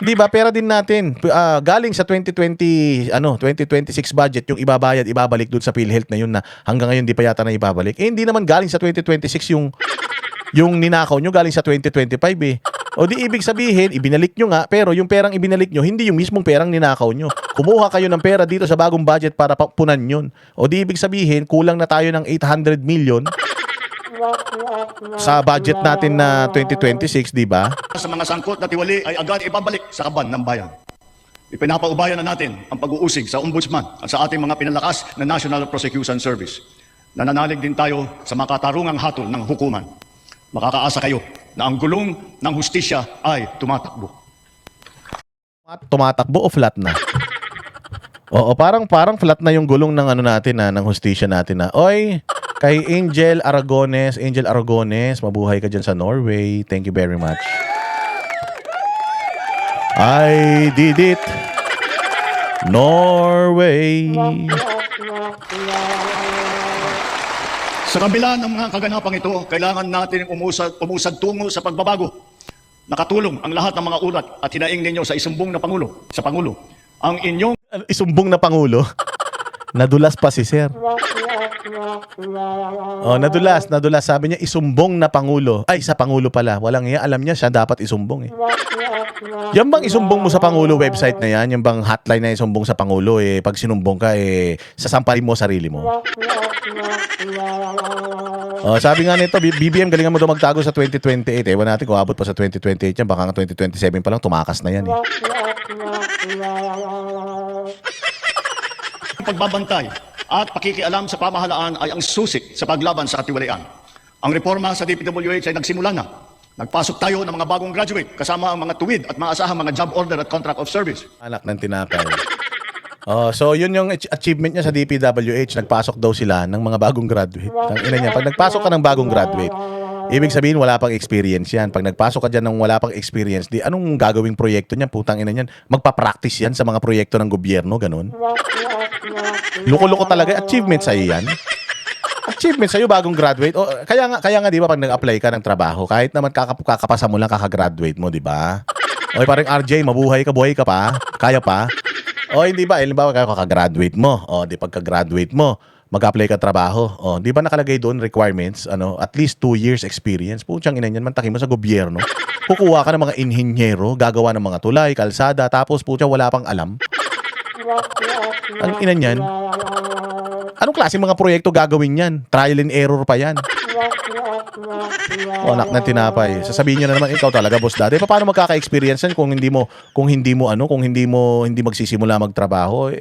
Di ba? Pera din natin. Galing sa 2026 budget yung ibabalik doon sa PhilHealth na yun na hanggang ngayon di pa yata na ibabalik. Hindi naman galing sa 2026 yung ninakaw nyo, galing sa 2025 eh. Di ibig sabihin, ibinalik nyo nga, pero yung perang ibinalik nyo, hindi yung mismong perang ninakaw nyo. Kumuha kayo ng pera dito sa bagong budget para punan yun. Di ibig sabihin, kulang na tayo ng 800 million sa budget natin na 2026, di ba? sa mga sangkot na tiwali ay agad ibabalik sa kaban ng bayan. Ipinapaubayan na natin ang pag-uusig sa Ombudsman at sa ating mga pinalakas na National Prosecution Service. Nananalig din tayo sa makatarungang hatol ng hukuman. Makakaasa kayo na ang gulong ng hustisya ay tumatakbo. Tumatakbo o flat na? Parang flat na yung gulong ng natin ng hustisya natin na. Kay Angel Aragones, mabuhay ka dyan sa Norway. Thank you very much. I did it. Norway. Sa kabila ng mga kaganapang ito, kailangan natin umusad tungo sa pagbabago. Nakatulong ang lahat ng mga ulat at hinaing ninyo sa isumbong na Pangulo, sa Pangulo. Ang inyong Isumbong na Pangulo. Nadulas pa si Sir. Nadulas. Sabi niya, isumbong na Pangulo. Ay, sa Pangulo pala. Walang iya. Alam niya, siya dapat isumbong eh. Yan bang isumbong mo sa Pangulo website na yan? Yung bang hotline na isumbong sa Pangulo pag sinumbong ka sasamparin mo sarili mo. Sabi nga nito, BBM, galingan mo daw magtago sa 2028. Ewan natin kung abot pa sa 2028 yan. Baka nga 2027 pa lang, tumakas na yan eh. pagbabantay at pakikialam sa pamahalaan ay ang susi sa paglaban sa katiwalian. Ang reforma sa DPWH ay nagsimula na. Nagpasok tayo ng mga bagong graduate kasama ang mga tuwid at maasahang mga job order at contract of service. Anak ng tinapay. So yun yung achievement niya sa DPWH. Nagpasok daw sila ng mga bagong graduate. Tangina niya, pag nagpasok ka ng bagong graduate, ibig sabihin wala pang experience yan. Pag nagpasok ka dyan ng wala pang experience, di anong gagawing proyekto niyan? Putang ina niyan. Magpa-practice yan sa mga proyekto ng gobyerno, ganun. Loko-loko talaga. Achievement sa'yo yan. Achievement sa'yo bagong graduate. Kaya nga di ba pag nag-apply ka ng trabaho, kahit naman kakapasa mo lang kakagraduate mo, di ba? Parang RJ, buhay ka pa? Kaya pa? Hindi ba? Halimbawa, kakagraduate mo. Di pagka-graduate mo, mag-apply ka trabaho. Di ba nakalagay doon requirements, at least 2 years experience. Putyang ina niyan, mantakin mo sa gobyerno. Kukuha ka ng mga inhinyero, gagawa ng mga tulay, kalsada, tapos putyang wala pang alam. Ang ina niyan. Anong klase mga proyekto gagawin yan? Trial and error pa yan. Anak ng tinapay. Sasabihin niyo na naman, ikaw talaga boss dati. Paano magkaka-experience yan kung hindi magsisimula magtrabaho?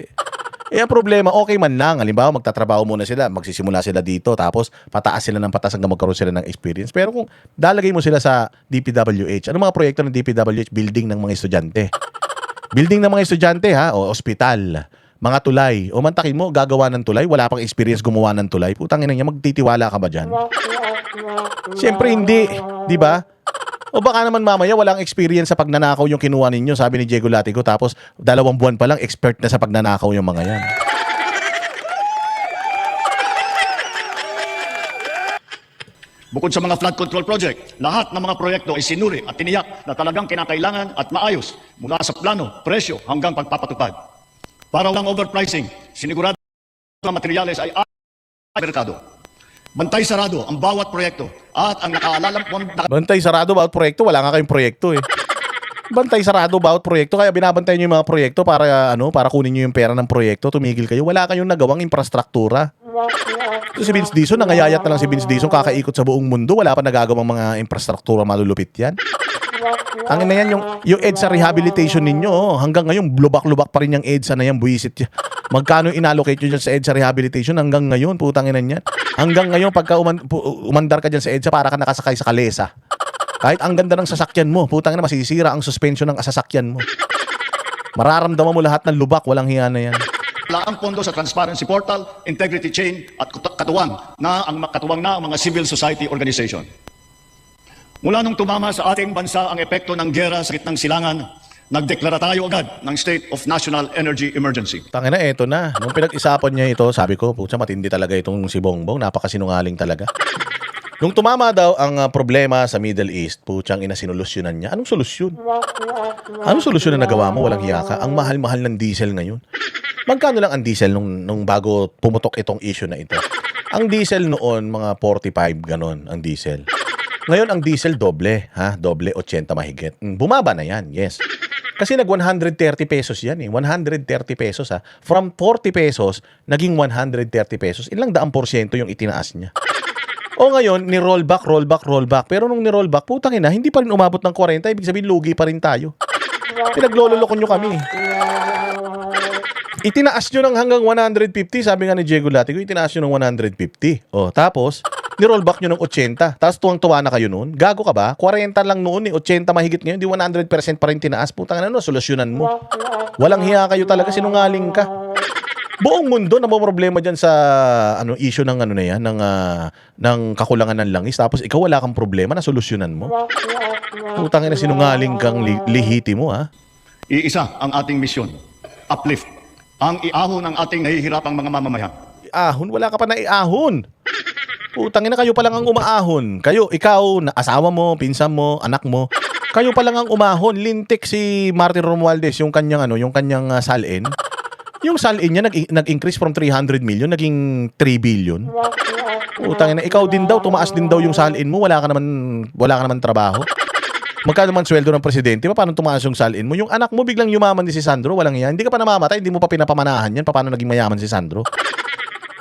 Ang problema, okay man lang. Halimbawa, magtatrabaho muna sila, magsisimula sila dito, tapos pataas sila ng pataas hanggang magkaroon sila ng experience. Pero kung dalagay mo sila sa DPWH, ano mga proyekto ng DPWH? Building ng mga estudyante. Building ng mga estudyante, ospital, mga tulay. Mantakin mo, gagawa ng tulay, wala pang experience gumawa ng tulay. Putang ina niya, magtitiwala ka ba dyan? Siyempre hindi, di ba? Baka naman mamaya walang experience sa pagnanakaw yung kinuha ninyo, sabi ni Diego Latigo, tapos 2 buwan pa lang expert na sa pagnanakaw yung mga yan. Bukod sa mga flood control project, lahat ng mga proyekto ay sinuri at tiniyak na talagang kinakailangan at maayos mula sa plano, presyo hanggang pagpapatupad. Para walang overpricing, sinigurado na materyales ay merkado. Bantay sarado ang bawat proyekto at ang Bantay sarado bawat proyekto, wala nga kayong proyekto eh. Bantay sarado bawat proyekto, kaya binabantay niyo yung mga proyekto para kunin niyo yung pera ng proyekto, tumigil kayo. Wala kayong nagawang infrastruktura. So, si Vince Dizon, nangayayat na lang si Vince Dizon, kakaikot sa buong mundo, wala pa nagagawang mga infrastruktura malulupit yan. Ang na yan, yung EDSA rehabilitation ninyo, hanggang ngayon, lubak-lubak pa rin yung EDSA na yan, buwisit yan. Magkano inallocate nyo dyan sa EDSA rehabilitation hanggang ngayon, putang ina yan. Hanggang ngayon, pagka umandar ka dyan sa EDSA, para ka nakasakay sa kalesa. Kahit ang ganda ng sasakyan mo, putang ina, masisira ang suspension ng sasakyan mo. Mararamdaman mo lahat ng lubak, walang hiya na yan. Wala ang pondo sa transparency portal, integrity chain at katuwang na ang mga civil society organization. Mula nung tumama sa ating bansa ang epekto ng giyera sa gitnang silangan, nagdeklara tayo agad ng state of national energy emergency. Tangina, eto na. Nung pinag-isapan niya ito, sabi ko, putya, matindi talaga itong si Bongbong. Napakasinungaling talaga. Nung tumama daw ang problema sa Middle East, putyang ina, sinolusyonan niya. Anong solusyon? Anong solusyon na nagawa mo? Walang hiya ka. Ang mahal-mahal ng diesel ngayon. Magkano lang ang diesel nung bago pumutok itong issue na ito? Ang diesel noon, mga 45, ganon ang diesel. Ngayon, ang diesel doble, ha? Doble, 80 mahigit. Bumaba na yan, yes. Kasi nag 130 pesos yan eh. 130 pesos ha. From 40 pesos, naging 130 pesos. Ilang daang porsyento yung itinaas niya. O ngayon, ni-rollback. Pero nung ni-rollback, putang ina, hindi pa rin umabot ng 40. Ibig sabihin, lugi pa rin tayo. Pinaglololokon nyo kami. Itinaas nyo ng hanggang 150. Sabi nga ni Diego Latigo, itinaas nyo ng 150. O, tapos, ni-rollback nyo ng 80. Tapos tuwang-tuwa na kayo noon. Gago ka ba? 40 lang noon eh. 80 mahigit ngayon. Di 100% pa rin tinaas. Putang ina, solusyonan mo. Walang hiya kayo talaga. Sinungaling ka. Buong mundo na problema diyan sa issue ng na yan, ng kakulangan ng langis. Tapos ikaw wala kang problema na solusyonan mo. Putang ina, sinungaling kang lihiti mo, ha? Iisa ang ating misyon. Uplift. Ang iahon ng ating nahihirapang mga mamamayan. Ahon? Wala ka pa na iahon. Putang ina, kayo pa lang ang umaahon. Kayo, ikaw, asawa mo, pinsan mo, anak mo, kayo pa lang ang umahon. Lintik si Martin Romualdez, yung kanyang salin. Yung salin niya nag-increase from 300 million naging 3 billion. Putang ina, ikaw din daw, tumaas din daw yung salin mo, wala ka naman trabaho. Magkano man sweldo ng presidente, paano tumaas yung salin mo? Yung anak mo biglang yumaman din si Sandro, walang yan. Hindi ka pa namamatay, hindi mo pa pinapamanahan yan. Paano naging mayaman si Sandro?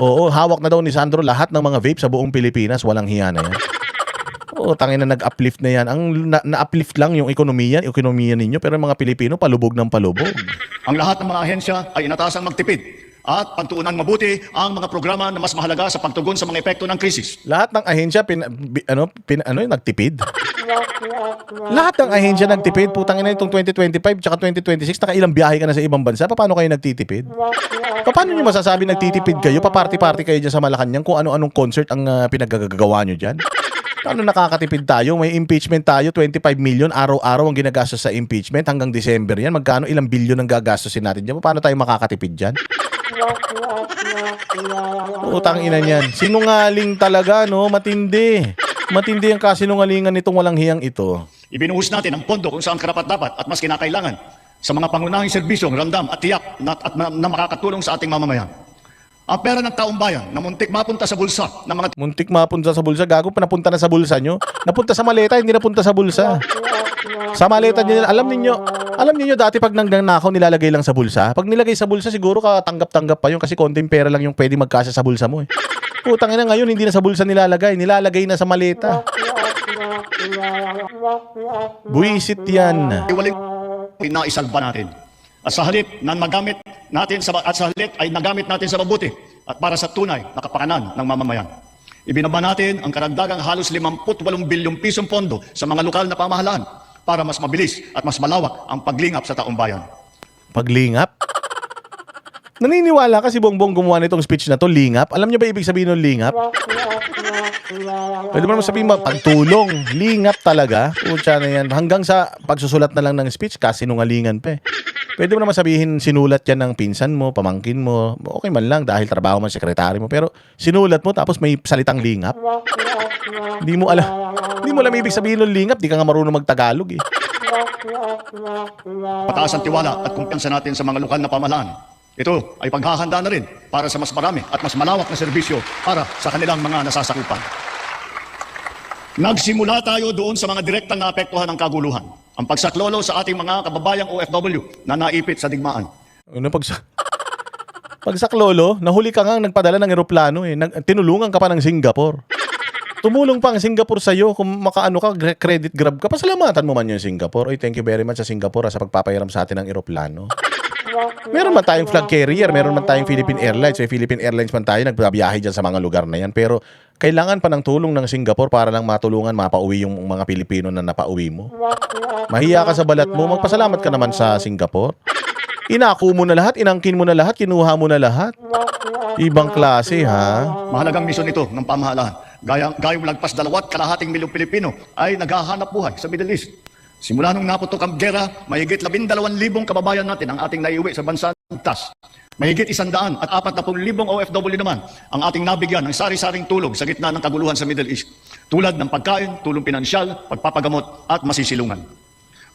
Oo, hawak na daw ni Sandro lahat ng mga vape sa buong Pilipinas, walang hiya na yan. Oo, tangina, nag-uplift na yan. Ang na-uplift lang yung ekonomiya ninyo, pero yung mga Pilipino palubog ng palubog. Ang lahat ng mga ahensya ay inatasang magtipid at pagtuunan mabuti ang mga programa na mas mahalaga sa pagtugon sa mga epekto ng krisis. Lahat ng ahensya nagtipid. Lahat ng ahensya nagtipid. Putang ina, itong 2025 tsaka 2026 nakailang biyahe ka na sa ibang bansa. Paano kayo nagtitipid? Paano nyo masasabi nagtitipid kayo? Paparty-party kayo dyan sa Malacanang kung ano-anong concert ang pinagagagawa nyo dyan? Paano nakakatipid tayo? May impeachment tayo, 25 million araw-araw ang ginagastos sa impeachment hanggang December yan. Magkano ilang bilyon ang gagastosin natin dyan? Paano tayo makakatipid dyan? Utang ina niyan. Sinungaling talaga, no? Matindi. Matindi ang kasinungalingan nitong walang hiyang ito. Ibinuhos natin ang pondo kung saan karapat-dapat at mas kinakailangan sa mga pangunahing serbisyong ramdam at tiyak na makakatulong sa ating mamamayan. Ang pera ng taong bayan na muntik mapunta sa bulsa ng mga... Muntik mapunta sa bulsa? Gago, panapunta na sa bulsa nyo? Napunta sa maleta, hindi napunta sa bulsa. Sa maleta nyo, alam niyo dati pag nangnakaw nilalagay lang sa bulsa. Pag nilagay sa bulsa, siguro tanggap-tanggap pa yun kasi konting pera lang yung pwede magkasya sa bulsa mo eh. Putang ina, ngayon hindi na sa bulsa nilalagay na sa maleta. Buwisit yan. Iwaling naisalba natin. At sa halip na nagamit natin ay nagamit natin sa mabuti at para sa tunay na kapakanan ng mamamayan. Ibinaba natin ang karagdagang halos 58 bilyong pisong pondo sa mga lokal na pamahalaan para mas mabilis at mas malawak ang paglingap sa taong bayan. Paglingap? Naniniwala ka si Bongbong gumawa nitong speech na to, lingap? Alam niyo ba ibig sabihin ng lingap? Pwede mo naman sabihin pagtulong. Lingap talaga. Pucha na yan. Hanggang sa pagsusulat na lang ng speech, kasinungalingan pa eh. Pwede mo naman sabihin sinulat yan ng pinsan mo, pamangkin mo. Okay man lang dahil trabaho man sekretary mo. Pero sinulat mo tapos may salitang lingap. Hindi mo alam ibig sabihin ng lingap. Di ka nga marunong magtagalog eh. Pataas ang tiwala at kumpiyansa natin sa mga lokal na pamahalaan. Ito ay paghahanda na rin para sa mas marami at mas malawak na serbisyo para sa kanilang mga nasasakupan. Nagsimula tayo doon sa mga direktang naapektuhan ng kaguluhan. Ang pagsaklolo sa ating mga kababayang OFW na naipit sa digmaan. Pag saklolo, nahuli ka nga nagpadala ng eroplano eh. Tinulungan ka pa ng Singapore. Tumulong pa ang Singapore sa'yo kung makaano ka, credit grab ka. Pasalamatan mo man yung Singapore. Oy, thank you very much sa Singapore sa pagpapahiram sa atin ng eroplano. Meron man tayong flag carrier, meron man tayong Philippine Airlines. May Philippine Airlines man tayo, nagbabiyahe dyan sa mga lugar na yan. Pero kailangan pa ng tulong ng Singapore para lang matulungan, mapauwi yung mga Pilipino na napauwi mo. Mahiya ka sa balat mo, magpasalamat ka naman sa Singapore. Inako mo na lahat, inangkin mo na lahat, kinuha mo na lahat. Ibang klase, ha? Mahalagang misyon ito ng pamahalaan. Gayong lagpas 2.5 milyong Pilipino ay naghahanap buhay sa Middle East. Simula nung naputok ang gera, mahigit 12,000 kababayan natin ang ating naiuwi sa bansa ng TAS. Mahigit 140,000 OFW naman ang ating nabigyan ng sari-saring tulong sa gitna ng kaguluhan sa Middle East. Tulad ng pagkain, tulong pinansyal, pagpapagamot at masisilungan.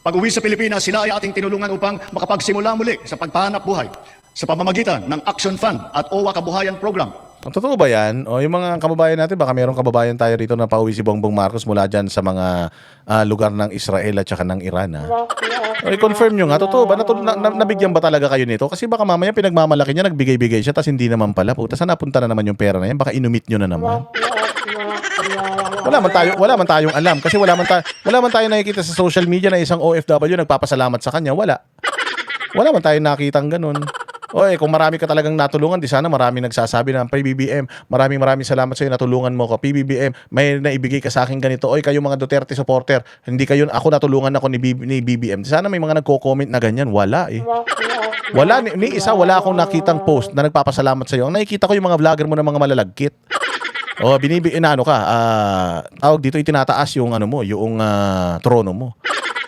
Pag-uwi sa Pilipinas, sila ay ating tinulungan upang makapagsimula muli sa pagpahanap buhay sa pamamagitan ng Action Fund at OWA Kabuhayan Program. Totoo ba yan? O yung mga kababayan natin, baka mayroong kababayan tayo rito na pauwi si Bongbong Marcos mula dyan sa mga lugar ng Israel at saka ng Iran, ha? O i-confirm nyo nga, totoo ba? Nabigyan ba talaga kayo nito? Kasi baka mamaya pinagmamalaki niya, nagbigay-bigay siya, tas hindi naman pala. Puta, saan napunta na naman yung pera na yan? Baka inumit nyo na naman. Wala man tayong alam kasi wala man tayo nakikita sa social media na isang OFW nagpapasalamat sa kanya. Wala man tayong nakitang ganun. Oy, kung marami ka talagang natulungan, di sana marami nagsasabi na, PBBM, maraming salamat sa iyo, natulungan mo ko. PBBM, may naibigay ka sa akin ganito. Oy, kayo mga Duterte supporter, hindi kayo, ako natulungan ako ni BBM. Di sana may mga nagko-comment na ganyan. Wala eh. Wala, wala akong nakitang post na nagpapasalamat sa iyo. Ang nakikita ko yung mga vlogger mo na mga malalagkit. O, tawag dito, itinataas yung ano mo, yung trono mo.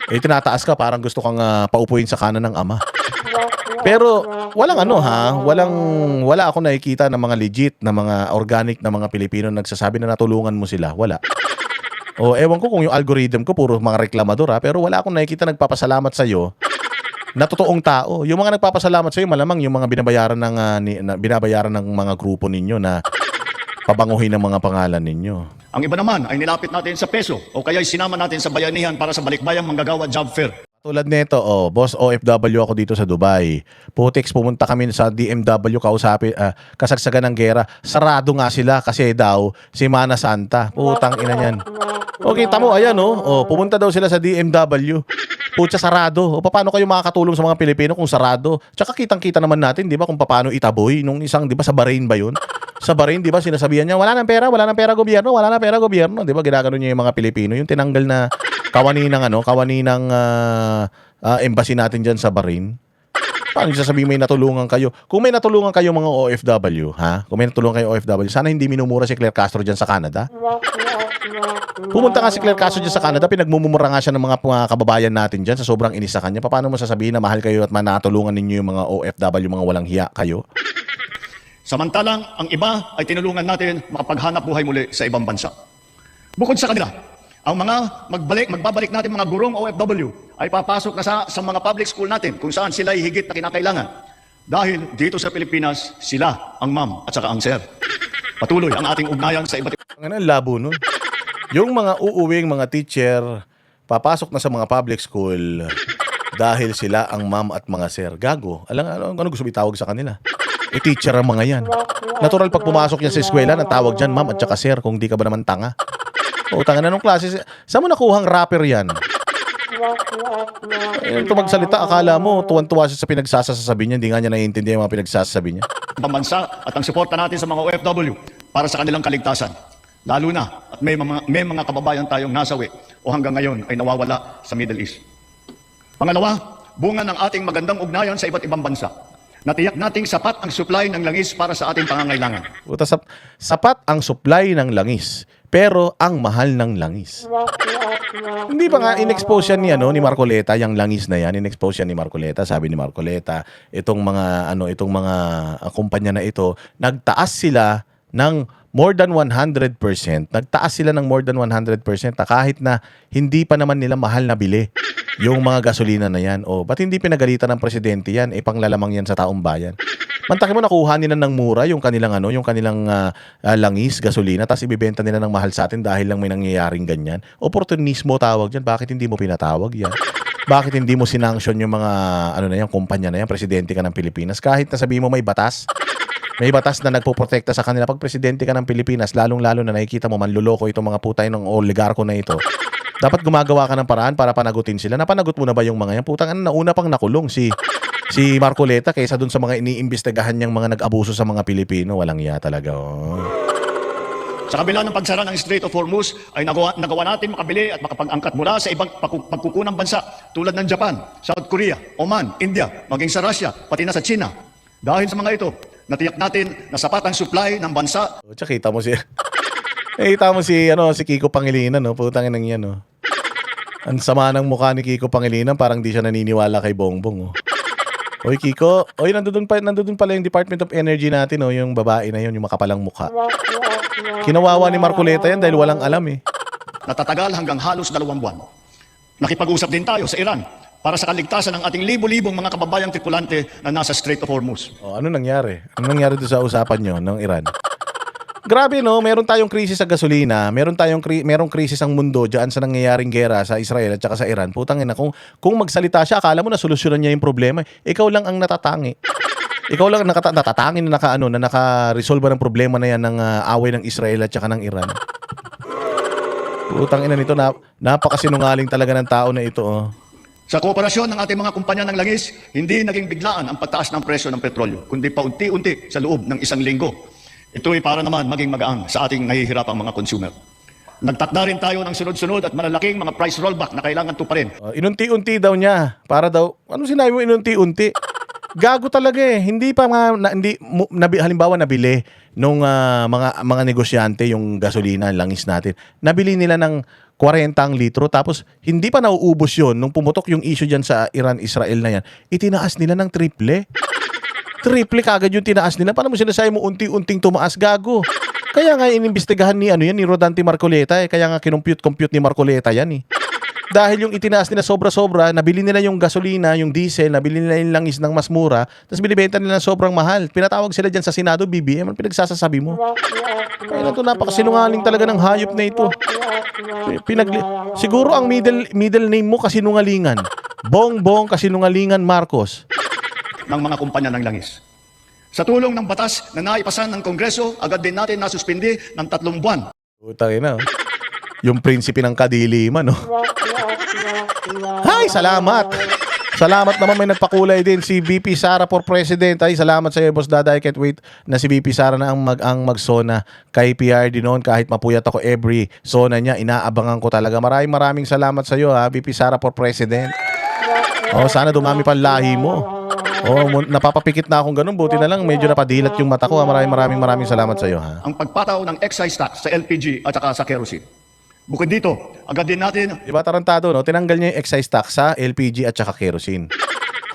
Itinataas ka, parang gusto kang paupuin sa kanan ng ama. Pero wala akong nakikita ng mga legit, na mga organic na mga Pilipino nagsasabi na natulungan mo sila. Wala. O, ewan ko kung yung algorithm ko puro mga reklamador, pero wala akong nakikita nagpapasalamat sa iyo na totoong tao. Yung mga nagpapasalamat sa iyo, malamang yung mga binabayaran ng mga grupo ninyo na pabanguhin ang mga pangalan ninyo. Ang iba naman ay nilapit natin sa peso o kaya sinama natin sa bayanihan para sa balikbayang manggagawa job fair. Tulad nito, boss OFW ako dito sa Dubai. Putex, pumunta kami sa DMW, kasagsagan ng gera. Sarado nga sila kasi daw si Mana Santa. Putang ina niyan. Okay, tamo, ayan pumunta daw sila sa DMW. Putya, sarado. O paano kayo makakatulong sa mga Pilipino kung sarado? Tsaka kitang-kita naman natin, di ba, kung paano itaboy nung isang, di ba, sa Bahrain ba yun? Sa Bahrain, di ba, sinasabihan niya, wala nang pera gobyerno, di ba, ginagano niya yung mga Pilipino, yung tinanggal na kawani ng embassy natin dyan sa Bahrain. Paano sasabihin may natulungan kayo? Kung may natulungan kayo mga OFW, ha? Kung may natulungan kayo OFW, sana hindi minumura si Claire Castro dyan sa Canada. Pumunta nga si Claire Castro dyan sa Canada, pinagmumura nga siya ng mga kababayan natin dyan sa sobrang inis sa kanya. Paano mo sasabihin na mahal kayo at manatulungan ninyo yung mga OFW, mga walang hiya kayo? Samantalang ang iba ay tinulungan natin makapaghanap buhay muli sa ibang bansa. Bukod sa kanila, ang mga magbabalik natin mga gurong OFW ay papasok na sa mga public school natin kung saan sila ay higit na kinakailangan. Dahil dito sa Pilipinas, sila ang ma'am at saka ang sir. Patuloy ang ating ugnayan sa iba't ibang... Ang labo nun. Yung mga uuwing mga teacher, papasok na sa mga public school dahil sila ang ma'am at mga sir. Gago. Ano gusto itawag sa kanila? Teacher ang mga yan. Natural pag pumasok yan sa eskwela, ang tawag dyan ma'am at saka sir kung di ka ba naman tanga. O, tanga na nung klase. Saan mo nakuhang rapper yan? Ito magsalita, akala mo tuwan-tuwa siya sa pinagsasasabi niya, hindi nga niya naiintindihan yung mga pinagsasasabi niya. Bansa at ang suporta natin sa mga OFW para sa kanilang kaligtasan. Lalo na at may mga kababayan tayong nasawi o hanggang ngayon ay nawawala sa Middle East. Pangalawa, bunga ng ating magandang ugnayan sa iba't ibang bansa. Natiyak nating sapat ang supply ng langis para sa ating pangangailangan. Sapat ang supply ng langis, pero ang mahal ng langis. Hindi ba nga in-expose yan ni Marcoleta, yung langis na yan, in-expose yan ni Marcoleta, sabi ni Marcoleta, itong mga kumpanya na ito, nagtaas sila ng more than 100%. Nagtaas sila ng more than 100% kahit na hindi pa naman nila mahal na bili yung mga gasolina na yan. O, ba't hindi pinagalitan ng presidente yan? Panglalamang yan sa taong bayan. Mantaki mo, nakuha nila ng mura yung kanilang langis, gasolina, tapos ibibenta nila ng mahal sa atin dahil lang may nangyayaring ganyan. Oportunismo tawag dyan. Bakit hindi mo pinatawag yan? Bakit hindi mo sinanction yung mga kumpanya na yan, presidente ka ng Pilipinas? Kahit na sabihin mo may batas, May batas na nagpoprotekta sa kanila. Pag presidente ka ng Pilipinas, lalong-lalo na nakikita mo manluloko itong mga putay ng oligarko na ito. Dapat gumagawa ka ng paraan para panagutin sila. Napanagot mo na ba yung mga yan? Putang nauna pang nakulong si Marcoleta kaysa dun sa mga iniimbestigahan niyang mga nag-abuso sa mga Pilipino. Walang iya talaga. Oh. Sa kabila ng pagsara ng Strait of Hormuz ay nagawa natin makabili at makapag-angkat mula sa ibang pagkukunang bansa tulad ng Japan, South Korea, Oman, India, maging sa Russia, pati na sa China. Dahil sa mga ito, natiyak natin na sapat ang supply ng bansa. O, tsaka kita mo si Kiko Pangilinan, no? Putang inang yan, no? Ang sama ng mukha ni Kiko Pangilinan, parang di siya naniniwala kay Bongbong, oh. Oy, Kiko. Oy, nandun pala yung Department of Energy natin, oh, yung babae na yun, yung makapalang mukha. Kinawawa ni Marcoleta yan dahil walang alam, eh. Natatagal hanggang halos 2 buwan. Nakipag-usap din tayo sa Iran para sa kaligtasan ng ating libo-libong mga kababayang tripulante na nasa Strait of Hormuz. Oh, ano nangyari? Ano nangyari doon sa usapan nyo ng Iran? Grabe, no? Meron tayong krisis sa gasolina, merong krisis ang mundo diyan sa nangyayaring gera sa Israel at saka sa Iran. Putang ina, kung magsalita siya, akala mo na solusyonan niya yung problema. Ikaw lang ang natatangi. Ikaw lang ang natatangi na naka-resolve ng problema na yan ng away ng Israel at saka ng Iran. Putang ina nito, napakasinungaling talaga ng tao na ito, oh. Sa kooperasyon ng ating mga kumpanya ng langis, hindi naging biglaan ang pagtaas ng presyo ng petrolyo, kundi paunti-unti sa loob ng 1 linggo. Ito'y para naman maging magaang sa ating nahihirapang mga consumer. Nagtakda rin tayo ng sunod-sunod at malalaking mga price rollback na kailangan tuparin. Inunti-unti daw niya. Para daw, ano sinabi mo inunti-unti? Gago talaga eh. Hindi pa halimbawa nabili nung mga negosyante yung gasolina, langis natin. Nabili nila ng 40 ang litro tapos hindi pa nauubos yun nung pumutok yung issue dyan sa Iran-Israel na yan. Itinaas nila ng triple kagad yung tinaas nila. Paano mo sinasabi mo unti-unting tumaas, gago? Kaya nga inimbestigahan ni Rodante Marcoleta, eh. Kaya nga kinumpute ni Marcoleta yan, eh. Dahil yung itinaas nila sobra-sobra, nabili nila yung gasolina, yung diesel, nabili nila yung langis ng mas mura, tapos binibenta nila ng sobrang mahal. Pinatawag sila dyan sa Senado, BBM, ano pinagsasasabi mo? Kaya na ito, napakasinungaling talaga ng hayop na ito. Siguro ang middle name mo kasinungalingan. Bongbong Kasinungalingan Marcos. Ng mga kumpanya ng langis. Sa tulong ng batas na naipasan ng Kongreso, agad din natin nasuspindi ng 3 buwan. Putang ina, oh. Yung prinsipe ng kadiliman, no? Hay, salamat! Salamat naman, may nagpakulay din si VP Sara for President. Ay, salamat sa iyo, Boss Dada. I can't wait na si VP Sara na ang magsona kay PRD noon. Kahit mapuyat ako every sona niya, inaabangan ko talaga. Maraming salamat sa iyo, ha, VP Sara for President. Oh, sana dumami pa lahi mo. Oh, napapapikit na akong ganun. Buti na lang, medyo napadilat yung mata ko. Maraming salamat sa iyo, ha. Ang pagpataw ng excise tax sa LPG at saka sa kerosene. Bukod dito, agad din natin... Diba tarantado, no? Tinanggal niya yung excise tax sa LPG at saka kerosene.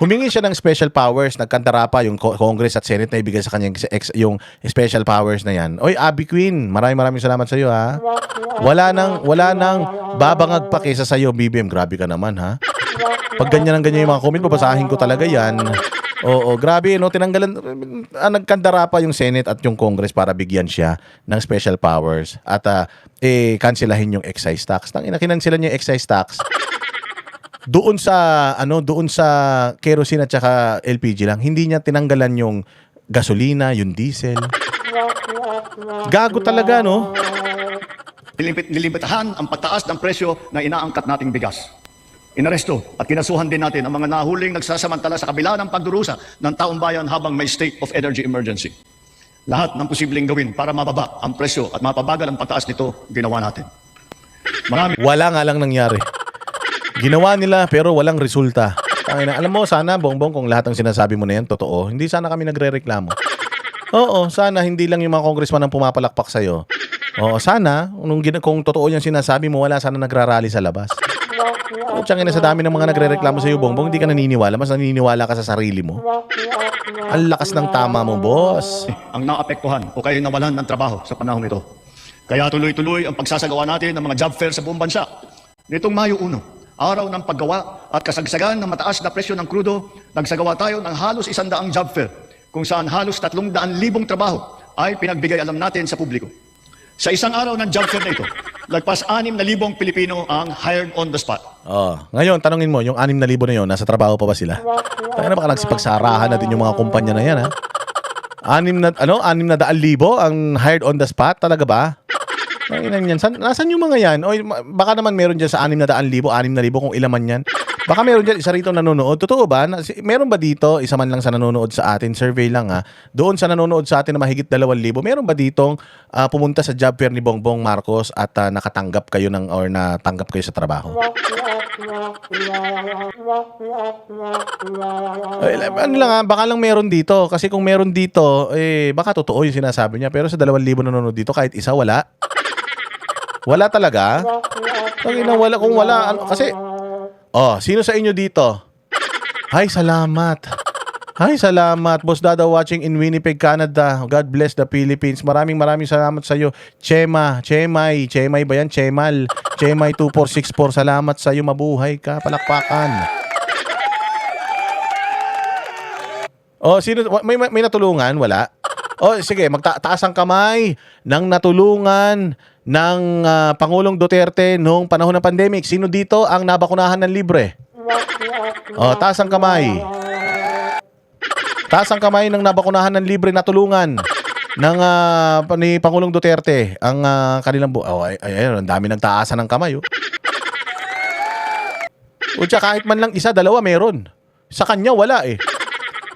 Humingi siya ng special powers. Nagkantara pa yung Congress at Senate na ibigay sa kanya yung special powers na yan. Oy, Abby Queen, maraming salamat sa iyo, ha. Wala nang babangag pa kaysa sa iyo, BBM. Grabe ka naman, ha. Pag ganyan yung mga comment, babasahin ko talaga yan. Oo, grabe, no? Tinanggalan, nagkandara pa yung Senate at yung Congress para bigyan siya ng special powers at kanselahin yung excise tax. Tangina, kinanselan niya yung excise tax. Doon sa kerosene at saka LPG lang, hindi niya tinanggalan yung gasolina, yung diesel. Gago talaga, no? Nilimitahan ang pagtaas ng presyo na inaangkat nating bigas. Inaresto at kinasuhan din natin ang mga nahuling nagsasamantala sa kabila ng pagdurusa ng taong bayan habang may state of energy emergency. Lahat ng posibleng gawin para mababa ang presyo at mapabagal ang pagtaas nito, ginawa natin. Wala nga lang nangyari. Ginawa nila pero walang resulta. Alam mo, sana, Bongbong, kung lahat ng sinasabi mo na yan, totoo, hindi sana kami nagre-reklamo. Oo, sana hindi lang yung mga congressman ang pumapalakpak sa'yo. Oo, sana, kung totoo yung sinasabi mo, wala sana nagrarally sa labas. Tsangin na sa dami ng mga nagre-reklamo sa iyo, Bongbong, hindi ka naniniwala. Mas naniniwala ka sa sarili mo. Ang lakas ng tama mo, boss. Ang naapektuhan o kaya nawalan ng trabaho sa panahon ito. Kaya tuloy-tuloy ang pagsasagawa natin ng mga job fair sa buong bansa. Nitong Mayo 1, araw ng paggawa at kasagsagan ng mataas na presyo ng krudo, nagsagawa tayo ng halos 100 job fair, kung saan halos 300,000 trabaho ay pinagbigay alam natin sa publiko. Sa isang araw ng job fair na ito, lagpas 6,000 Pilipino ang hired on the spot. Oh, ngayon, tanungin mo, yung 6,000 na yun, nasa trabaho pa ba sila? Tayo na baka nagsipagsarahan natin yung mga kumpanya na yan, ha? 6,000 ang hired on the spot, talaga ba? Ay, ilan yan? Nasaan yung mga yan? O, baka naman meron dyan sa 6,000, 6,000 kung ilan man yan. Baka meron dyan isa rito nanonood. Totoo ba? Meron ba dito, isa man lang sa nanonood sa atin, survey lang ha, doon sa nanonood sa atin na mahigit 2,000, meron ba ditong pumunta sa job fair ni Bongbong Marcos at nakatanggap kayo or natanggap kayo sa trabaho? Ano lang baka lang meron dito. Kasi kung meron dito, baka totoo yung sinasabi niya. Pero sa 2,000 nanonood dito, kahit isa, wala. Wala talaga? Wala. Kung wala, kasi, sino sa inyo dito? Ay, salamat. Ay, salamat. Boss Dada watching in Winnipeg, Canada. God bless the Philippines. Maraming salamat sa iyo. Chemay ba yan? Chemay 2464. Salamat sa iyo. Mabuhay ka. Palakpakan. Sino may natulungan? Wala. Sige, magtaas ang kamay ng natulungan ng Pangulong Duterte noong panahon ng pandemic. Sino dito ang nabakunahan ng libre? Taas ang kamay. Taas ang kamay ng nabakunahan ng libre na tulungan ng ni Pangulong Duterte ang kanilang ayun, ang dami nagtaasan ng kamay. Kahit man lang isa, dalawa meron. Sa kanya wala eh.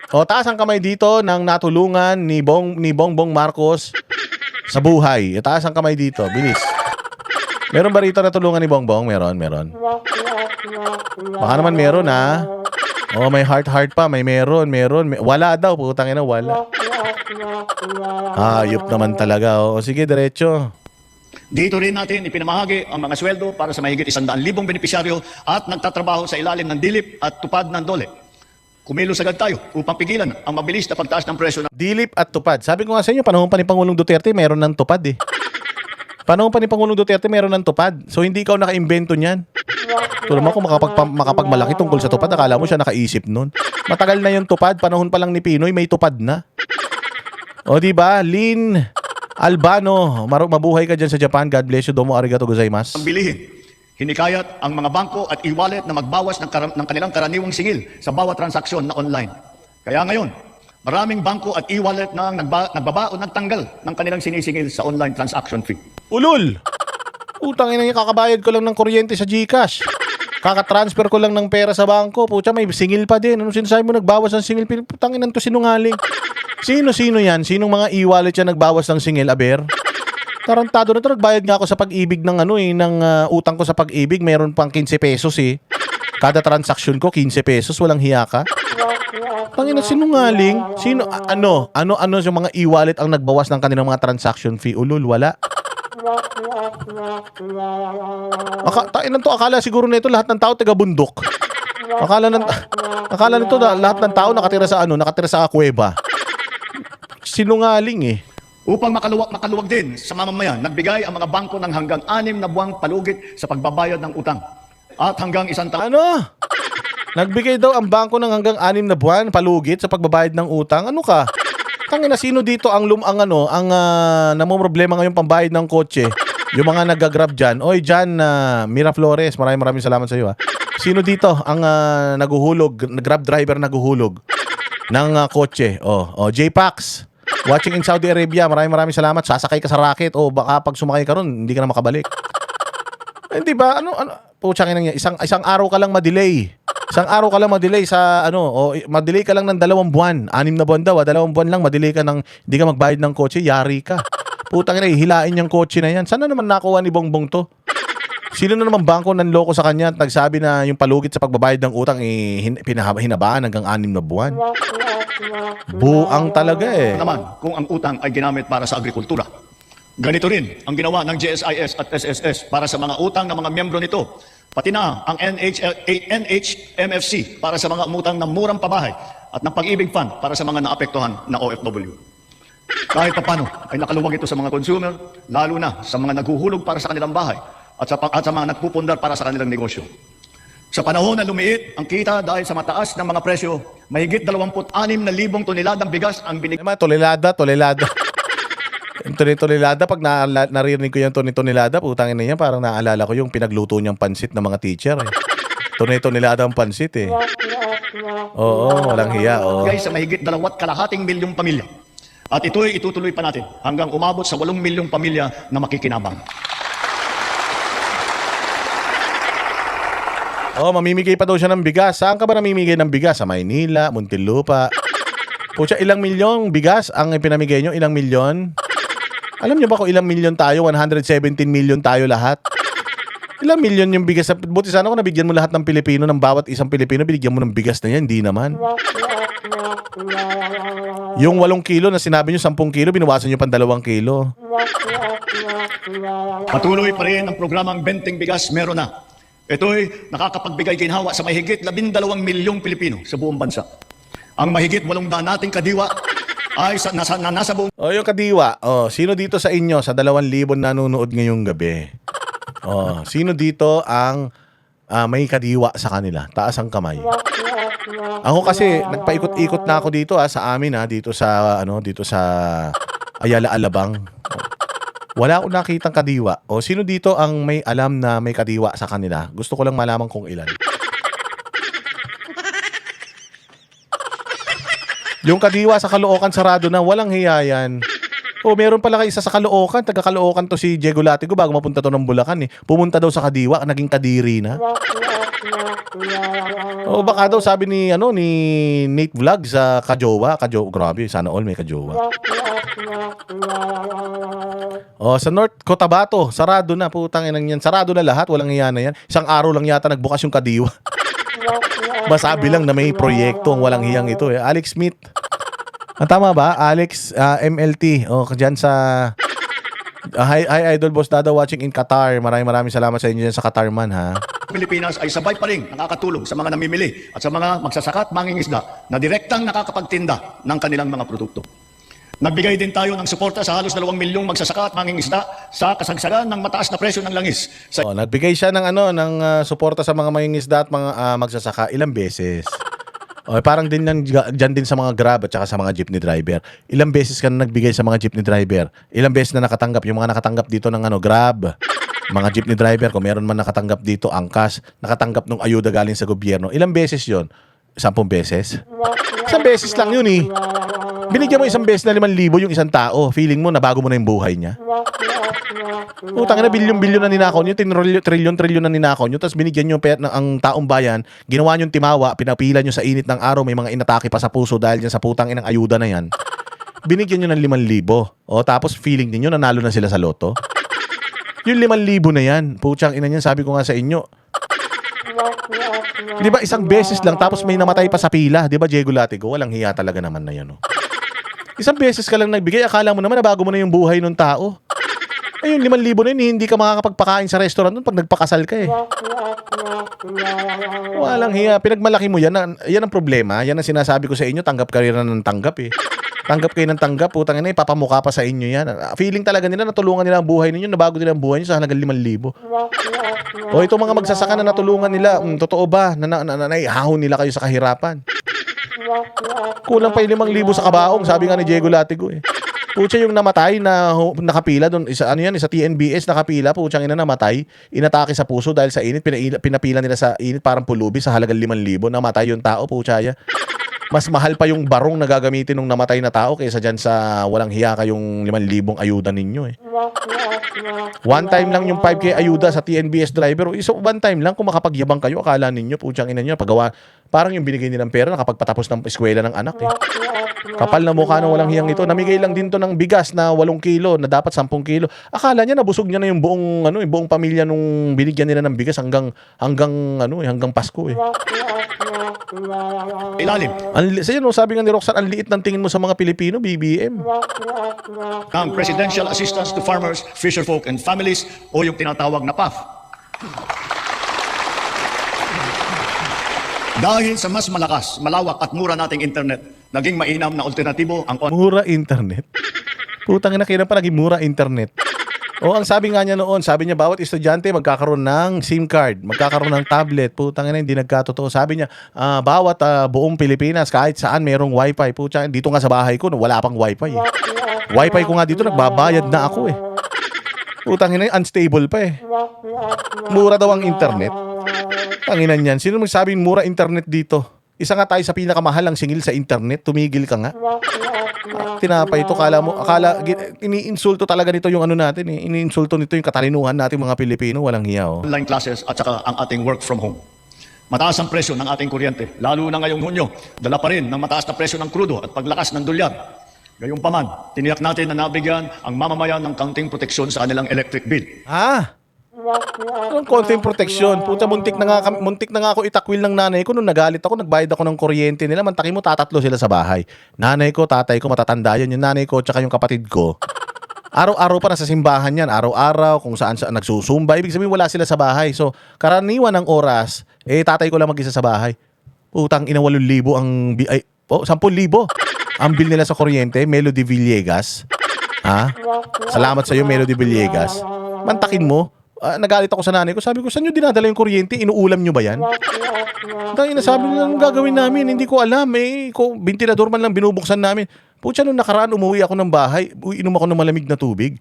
Taas ang kamay dito ng natulungan ni Bongbong Marcos sa buhay. Taas ang kamay dito, bilis. Meron ba rito natulungan ni Bongbong? Meron. Baka naman meron ha. May heart pa, meron. Wala daw, putang ina, wala. Ayop naman talaga. Sige, diretso. Dito rin natin ipinamahagi ang mga sweldo para sa mahigit 100,000 benepisyaryo at nagtatrabaho sa ilalim ng dilip at tupad ng DOLE. Kumilos agad tayo upang pigilan ang mabilis na pagtaas ng presyo ng Dilip at tupad. Sabi ko nga sa inyo, panahon pa ni Pangulong Duterte, meron ng tupad eh. Panahon pa ni Pangulong Duterte, meron ng tupad. So hindi ikaw naka-imbento niyan. Tulad mo kung makapagmalaki tungkol sa tupad, akala mo siya nakaisip nun. Matagal na yung tupad, panahon pa lang ni Pinoy, may tupad na. Diba? Lynn Albano, mabuhay ka dyan sa Japan. God bless you. Domo arigato gozaimasu. bilihin. Hinikayat ang mga bangko at e-wallet na magbawas ng kanilang karaniwang singil sa bawat transaksyon na online. Kaya ngayon, maraming bangko at e-wallet na nagbaba o nagtanggal ng kanilang sinisingil sa online transaction fee. Ulul! Utang ina niya, kakabayad ko lang ng kuryente sa GCash. Kakatransfer ko lang ng pera sa bangko. Pucha, may singil pa din. Ano sinasabi mo nagbawas ng singil? Putang ina to, sinungaling. Sino yan? Sinong mga e-wallet yan nagbawas ng singil, aber? Tarantado na to, nagbayad nga ako sa pag-ibig ng utang ko sa pag-ibig, mayroon pang 15 pesos eh. Kada transaksyon ko 15 pesos, walang hiya ka. Tangina, sinungaling. Ano yung mga e-wallet ang nagbawas ng kanilang mga transaction fee? Ulul, wala. Akala siguro nito lahat ng tao taga bundok. Akala nito lahat ng tao nakatira sa kuweba. Sinungaling eh. Upang makaluwag din sa mamamayan, nagbigay ang mga bangko ng hanggang 6 na buwang palugit sa pagbabayad ng utang. At hanggang 1 taon. Nagbigay daw ang bangko ng hanggang 6 na buwan palugit sa pagbabayad ng utang. Ano ka? Tangina, sino dito ang namomroblema ngayon pambayad ng kotse? Yung mga nag-grab dyan. Dyan, Mira Flores, maraming salamat sa iyo ha. Sino dito ang grab driver naguhulog ng kotse? J-Pax. Watching in Saudi Arabia, maraming salamat. Sasakay ka sa racket baka pag sumakay ka ron, hindi ka na makabalik. Hindi ba? Putsangin niya, isang araw ka lang ma-delay. Isang araw ka lang ma-delay sa ma-delay ka lang ng 2 buwan. 6 na buwan daw, 2 buwan lang ma-delay ka ng hindi ka magbayad ng kotse, yari ka. Putang ina, hilain yung kotse na yan. Sana naman nakuha ni Bongbong to? Sino na naman bangko nanloko sa kanya at nagsabi na yung palugit sa pagbabayad ng utang hinabaan hanggang 6 na buwan? Buang talaga eh. Naman, kung ang utang ay ginamit para sa agrikultura. Ganito rin ang ginawa ng GSIS at SSS para sa mga utang ng mga miyembro nito. Pati na ang NHMFC para sa mga umutang ng murang pabahay at ng Pag-ibig Fund para sa mga naapektuhan na OFW. Kahit papano ay nakaluwag ito sa mga consumer, lalo na sa mga naghuhulog para sa kanilang bahay at sa mga nagpupundar para sa kanilang negosyo. Sa panahon na lumiit ang kita dahil sa mataas ng mga presyo, mahigit 26,000 toneladang bigas ang binigay. Tonelada. Tonelada, pag naririnig ko yung tonelada, putangin na yan, parang naalala ko yung pinagluto niyang pansit ng mga teacher eh. Tonelada ang pansit eh. Oo, walang hiya. Sa mahigit 2.2 milyong pamilya. At ito'y itutuloy pa natin hanggang umabot sa 8 milyong pamilya na makikinabang. Oh, mamimigay pa daw siya ng bigas. Saan ka ba namimigay ng bigas? Sa Maynila, Muntinlupa. Pucha, ilang milyong bigas ang ipinamigay nyo? Ilang milyon? Alam nyo ba kung ilang milyon tayo? 117 million tayo lahat. Ilang milyon yung bigas? Buti sana kung nabigyan mo lahat ng Pilipino, ng bawat isang Pilipino, binigyan mo ng bigas na yan. Hindi naman. Yung 8 kilo na sinabi nyo, 10 kilo, binawasan nyo pang 2 kilo. Patuloy pa rin ang programang Benteng Bigas Meron Na. Ito'y nakakapagbigay ginhawa sa mahigit 12 milyong Pilipino sa buong bansa. Ang mahigit 800 nating kadiwa ay nasa buong O, yung kadiwa. O, sino dito sa inyo, sa 2,000 nanonood ngayong gabi? O, sino dito ang may kadiwa sa kanila? Taas ang kamay. Ako kasi, nagpaikot-ikot na ako dito sa amin dito sa, dito sa Ayala Alabang. Wala akong nakitang kadiwa. O, sino dito ang may alam na may kadiwa sa kanila? Gusto ko lang malaman kung ilan. Yung kadiwa sa Caloocan sarado na, walang hiya yan. O, meron pala isa sa Caloocan. Taga Caloocan to si Diego Latigo bago mapunta to ng Bulacan eh. Pumunta daw sa kadiwa, naging kadiri na. O, baka daw sabi ni Nate Vlog sa kajowa. Grabe, sana all may kajowa. O, sa North Cotabato, sarado na, putang inang yan. Sarado na lahat, walang hiya na yan. Isang araw lang yata nagbukas yung kadiwa. Masabi lang na may proyekto ang walang hiyang ito eh. Alex Smith. Tama ba? Alex MLT. O, dyan sa Hi Idol Boss Dada watching in Qatar. Maraming salamat sa inyo dyan sa Qatar man ha. Pilipinas ay sabay pa rin nakakatulong sa mga namimili at sa mga magsasaka at mangingisda na direktang nakakapagtinda ng kanilang mga produkto. Nagbigay din tayo ng suporta sa halos 2 milyong magsasaka at mangingisda sa kasagsagan ng mataas na presyo ng langis. Nagbigay siya ng suporta sa mga mangingisda at mga magsasaka ilang beses. Parang din dyan din sa mga Grab at saka sa mga jeepney driver. Ilang beses ka na nagbigay sa mga jeepney driver? Ilang beses na nakatanggap yung mga nakatanggap dito ng Grab? Mga jeepney driver, kung meron man nakatanggap dito, angkas, nakatanggap ng ayuda galing sa gobyerno. Ilang beses yon? 10 beses? 1 beses lang yun eh. Binigyan mo 1 beses na 5,000 yung isang tao. Feeling mo, nabago mo na yung buhay niya. Utang na bilyon-bilyon na ninakaw nyo, trilyon-trilyon na ninakaw nyo, tapos binigyan nyo ang taong bayan, ginawa nyo timawa, pinapila nyo sa init ng araw, may mga inatake pa sa puso dahil dyan sa putang inang ayuda na yan. Binigyan nyo ng 5,000. O tapos feeling niyo nanalo na sila sa loto. Yung 5,000 na yan, putsang ina niyan, sabi ko nga sa inyo. Di ba 1 beses lang tapos may namatay pa sa pila? Di ba Diego Latigo? Walang hiya talaga naman na yan. 1 beses ka lang nagbigay, akala mo naman nabago mo na yung buhay ng tao. Ayun, 5,000 na yun, hindi ka makakapagpakain sa restaurant nun pag nagpakasal ka eh. Walang hiya, pinagmalaki mo yan. Yan ang problema, yan ang sinasabi ko sa inyo, tanggap ka rin ng tanggap eh. Tanggap kayo ng tanggap, putang ina, ipapamukha pa sa inyo yan. Feeling talaga nila, natulungan nila ang buhay ninyo, nabago nila ang buhay nyo sa halagang 5,000. O itong mga magsasaka na natulungan nila, totoo ba na naihahon nila kayo sa kahirapan? Kulang pa yung 5,000 sa kabaong, sabi nga ni Diego Latigo eh. Pucha yung namatay na nakapila doon, sa TNBS nakapila, puchang ina namatay, inatake sa puso dahil sa init, pinapila nila sa init parang pulubi sa halagang 5,000, namatay yung tao, puchaya. Mas mahal pa yung barong na gagamitin ng namatay na tao kaysa dyan sa walang hiya kayong 5,000 ayuda ninyo eh. One time lang yung 5K ayuda sa TNBS driver. One time lang kung makapagyabang kayo, akala ninyo, puchang ina nyo, paggawa, parang yung binigay nilang pera nakapagpatapos ng eskwela ng anak eh. Kapal na mukha ng walang hiyang ito. Namigay lang din to ng bigas na 8 kilo, na dapat 10 kilo. Akala niya nabusog niya na yung buong pamilya nung binigyan nila ng bigas hanggang Pasko eh. Ilalim sabi nga ni Roxanne, ang liit ng tingin mo sa mga Pilipino, BBM. Ang Presidential Assistance to Farmers, Fisherfolk and Families o yung tinatawag na PAF. Dahil sa mas malakas, malawak at mura nating internet, naging mainam na alternatibo ang mura internet? Putang ina, kailan pa naging mura internet? O ang sabi nga niya noon, sabi niya bawat estudyante magkakaroon ng SIM card, magkakaroon ng tablet. Putang ina, hindi nagkatotoo. Sabi niya, bawat buong Pilipinas kahit saan merong wifi. Putang, dito nga sa bahay ko wala pang wifi eh. Wifi ko nga dito nagbabayad na ako eh. Putang ina, unstable pa eh. Mura daw ang internet. Tanginan niyan. Sino magsabing mura internet dito? Isa nga tayo sa pinakamahalang singil sa internet, tumigil ka nga. Tinapay ito, iniinsulto talaga nito yung ano natin eh. Iniinsulto nito yung katalinuhan natin mga Pilipino, walang hiya oh. online classes at saka ang ating work from home. Mataas ang presyo ng ating kuryente, lalo na ngayong Hunyo. Dala pa rin ng mataas na presyo ng krudo at paglakas ng dolyar. Gayunpaman, tiniyak natin na nabigyan ang mamamayan ng kaunting proteksyon sa kanilang electric bill. Anong konting proteksyon? Puta, muntik na nga ako itakwil ng nanay ko nung nagalit ako, nagbayad ako ng kuryente nila. Mantaki mo, tatatlo sila sa bahay. Nanay ko, tatay ko, matatanda yan. Yung nanay ko, tsaka yung kapatid ko. Araw-araw pa nasa simbahan yan. Araw-araw, kung saan nagsusumba. Ibig sabihin, wala sila sa bahay. So, karaniwan ng oras, tatay ko lang mag-isa sa bahay. Putang ina, 8,000 ang... 10,000 ang bill nila sa kuryente. Melody Villegas. Salamat sa iyo, Melody Villegas. Mantakin mo. Nagalit ako sa nanay ko. Sabi ko, saan nyo dinadala yung kuryente? Inuulam nyo ba yan? Tangina, sabi nila, anong gagawin namin? Hindi ko alam eh. Ventilador man lang binubuksan namin. Pucha, nung nakaraan, umuwi ako ng bahay. Inom ako ng malamig na tubig.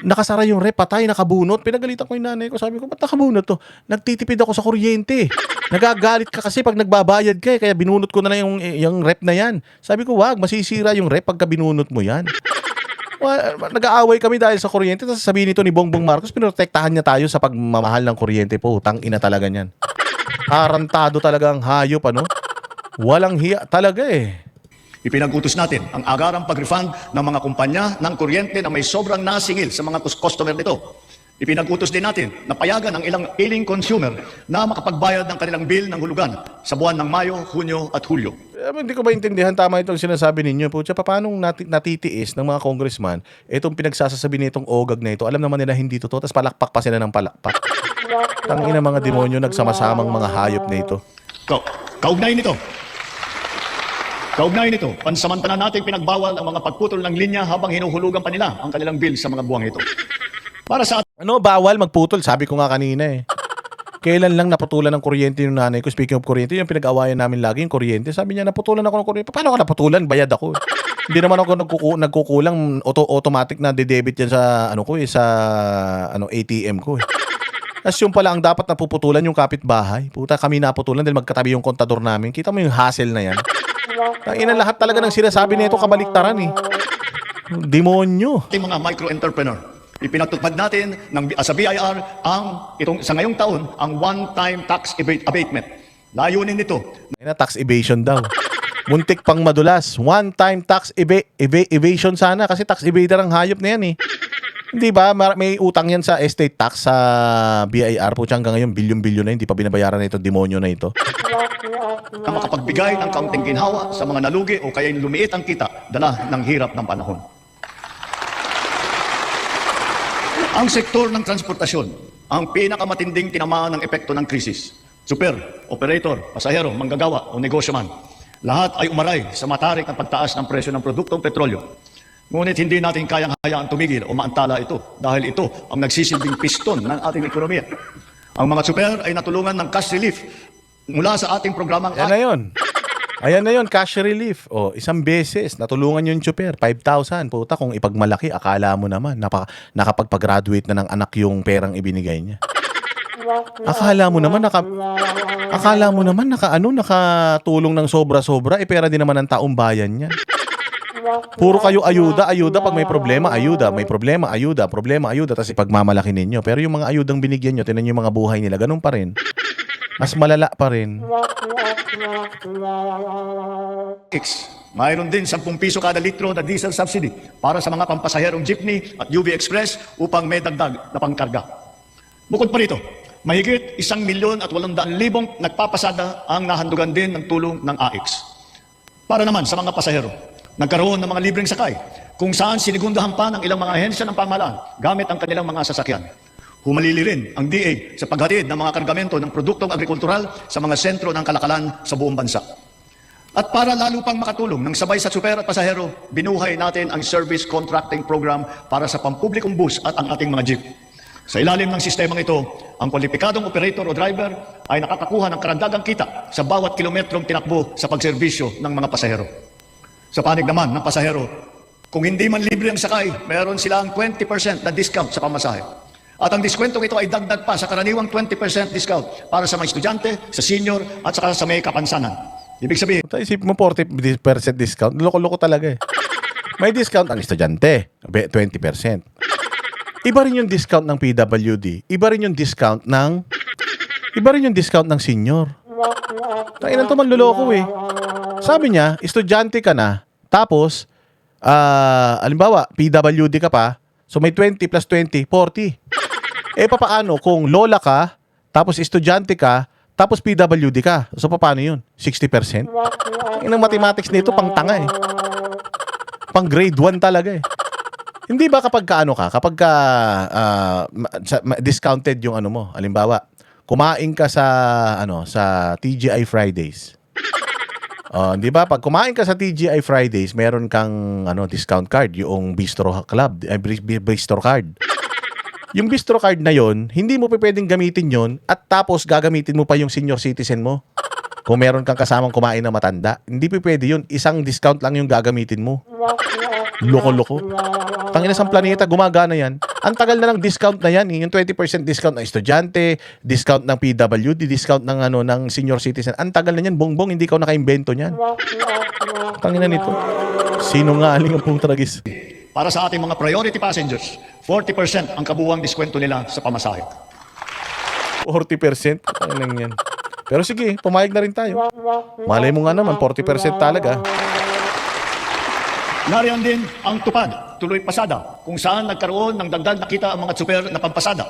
Nakasara yung rep, patay, nakabunot. Pinagalitan ko yung nanay ko. Sabi ko, ba't nakabunot to? Nagtitipid ako sa kuryente. Nagagalit ka kasi pag nagbabayad ka eh. Kaya binunot ko na lang yung rep na yan. Sabi ko, wag, masisira yung rep pagka binunot mo yan. Nag-aaway kami dahil sa kuryente. Tapos sabihin nito ni Bongbong Marcos, pinotektahan niya tayo sa pagmamahal ng kuryente po. Tang ina talaga niyan. Tarantado talaga ang hayop, ano? Walang hiya talaga eh. Ipinag-utos natin ang agarang pag-refund ng mga kumpanya ng kuryente na may sobrang nasingil sa mga customer nito. Ipinag-utos din natin na payagan ang ilang iling consumer na makapagbayad ng kanilang bill ng hulugan sa buwan ng Mayo, Hunyo at Hulyo. Hindi ko maintindihan tama itong sinasabi ninyo. Pucha, paano natitiis ng mga congressman itong pinagsasasabi nitong ogag na ito? Alam naman nila hindi totoo, tapos palakpak pa sila ng palakpak. Tangina mga demonyo, nagsamasamang mga hayop na ito. Kaugnay nito, pansamantala natin pinagbawal ang mga pagputol ng linya habang hinuhulugan pa nila ang kanilang bill sa mga buwang ito. Para sa bawal magputol? Sabi ko nga kanina eh. Kailan lang naputulan ng kuryente yung nanay ko? Speaking of kuryente, yung pinag-awayan namin lagi yung kuryente. Sabi niya, naputulan ako ng kuryente. Paano ka naputulan? Bayad ako. Hindi naman ako nagkukulang. Automatic na de-debit yan sa ATM ko eh. Tapos yung pala ang dapat napuputulan yung kapitbahay. Puta, kami naputulan dahil magkatabi yung kontador namin. Kita mo yung hassle na yan. Tangina, lahat talaga ng sinasabi nito kabaliktaran eh. Demonyo. ating mga micro-entrepreneur, ipinatutupad natin sa BIR sa ngayong taon ang one-time tax abatement. Layunin nito. Tax evasion daw. Muntik pang madulas. One-time tax evasion sana kasi tax evader ang hayop na yan eh. Hindi ba? May utang yan sa estate tax sa BIR. Pucha, hanggang ngayon, bilyon-bilyon na hindi pa binabayaran na ito, demonyo na ito. Na makapagbigay ng kaunting ginhawa sa mga nalugi o kaya lumiit ang kita dala ng hirap ng panahon. Ang sektor ng transportasyon, ang pinakamatinding tinamaan ng epekto ng krisis. Super, operator, pasahero, manggagawa o negosyo man. Lahat ay umaray sa matarik na pagtaas ng presyo ng produktong petrolyo. Ngunit hindi natin kayang hayaan tumigil o maantala ito dahil ito ang nagsisilbing piston ng ating ekonomiya. Ang mga super ay natulungan ng cash relief mula sa ating programang... Ayan na yun, cash relief. Isang beses, natulungan yung tsuper, 5,000. Puta, kung ipagmalaki, akala mo naman, nakapagpag-graduate na ng anak yung perang ibinigay niya. Akala mo naman, nakatulong ng sobra-sobra, pera din naman ng taong bayan niya. Puro kayo ayuda pag may problema, ayuda. Tapos ipagmamalaki ninyo. Pero yung mga ayudang binigyan nyo, tinan yung mga buhay nila, ganun pa rin. Mas malala pa rin. Mayroon din 10 piso kada litro na diesel subsidy para sa mga pampasaherong jeepney at UV Express upang may dagdag na pangkarga. Bukod pa rito, mahigit 1,800,000 nagpapasada ang nahandugan din ng tulong ng AIX. Para naman sa mga pasahero, nagkaroon ng mga libreng sakay kung saan sinigundahan pa ng ilang mga ahensya ng pamahalaan gamit ang kanilang mga sasakyan. Humalili rin ang DA sa paghatid ng mga kargamento ng produktong agrikultural sa mga sentro ng kalakalan sa buong bansa. At para lalo pang makatulong ng sabay sa super at pasahero, binuhay natin ang service contracting program para sa pampublikong bus at ang ating mga jeep. Sa ilalim ng sistemang ito, ang kwalipikadong operator o driver ay nakakakuha ng karagdagang kita sa bawat kilometrong tinakbo sa pagserbisyo ng mga pasahero. Sa panig naman ng pasahero, kung hindi man libre ang sakay, mayroon silang 20% na discount sa pamasahe. At ang diskwentong ito ay dagdag pa sa karaniwang 20% discount para sa mga estudyante, sa senior at saka sa may kapansanan. Ibig sabihin, Isip mo 40% discount. Loko-loko talaga eh. May discount ang estudyante, 20%. Iba rin yung discount ng PWD. Iba rin yung discount ng senior. Tanginan to manloloko eh. Sabi niya, estudyante ka na, tapos, alimbawa, PWD ka pa, so may 20 plus 20, 40. Eh, papaano kung lola ka, tapos estudyante ka, tapos PWD ka? So, paano yun? 60%? Yung mathematics nito, pang tanga eh. Pang grade 1 talaga eh. Hindi ba kapag kapag discounted yung ano mo, halimbawa, kumain ka sa TGI Fridays. Di ba? Pag kumain ka sa TGI Fridays, meron kang discount card, yung Bistro Club, Bistro card. Yung Bistro card na yon, hindi mo pwedeng gamitin yon at tapos gagamitin mo pa yung senior citizen mo. Kung meron kang kasamang kumain na matanda, hindi pwede yun. Isang discount lang yung gagamitin mo. Loko-loko. Tangina sa planeta, gumagana yan. Ang tagal na ng discount na yan. Yung 20% discount ng estudyante, discount ng PWD, discount ng senior citizen. Ang tagal na yan. Bongbong, hindi ka nakaimbento niyan. Tangina nito. Sinungaling ang pong tragis. para sa ating mga priority passengers, 40% ang kabuuang diskwento nila sa pamasahe. 40%? Ano lang yan? Pero sige, pumayag na rin tayo. Malay mo nga naman, 40% talaga. Nariyan din ang tupad, tuloy pasada, kung saan nagkaroon ng dagdag na kita ang mga super na pampasada.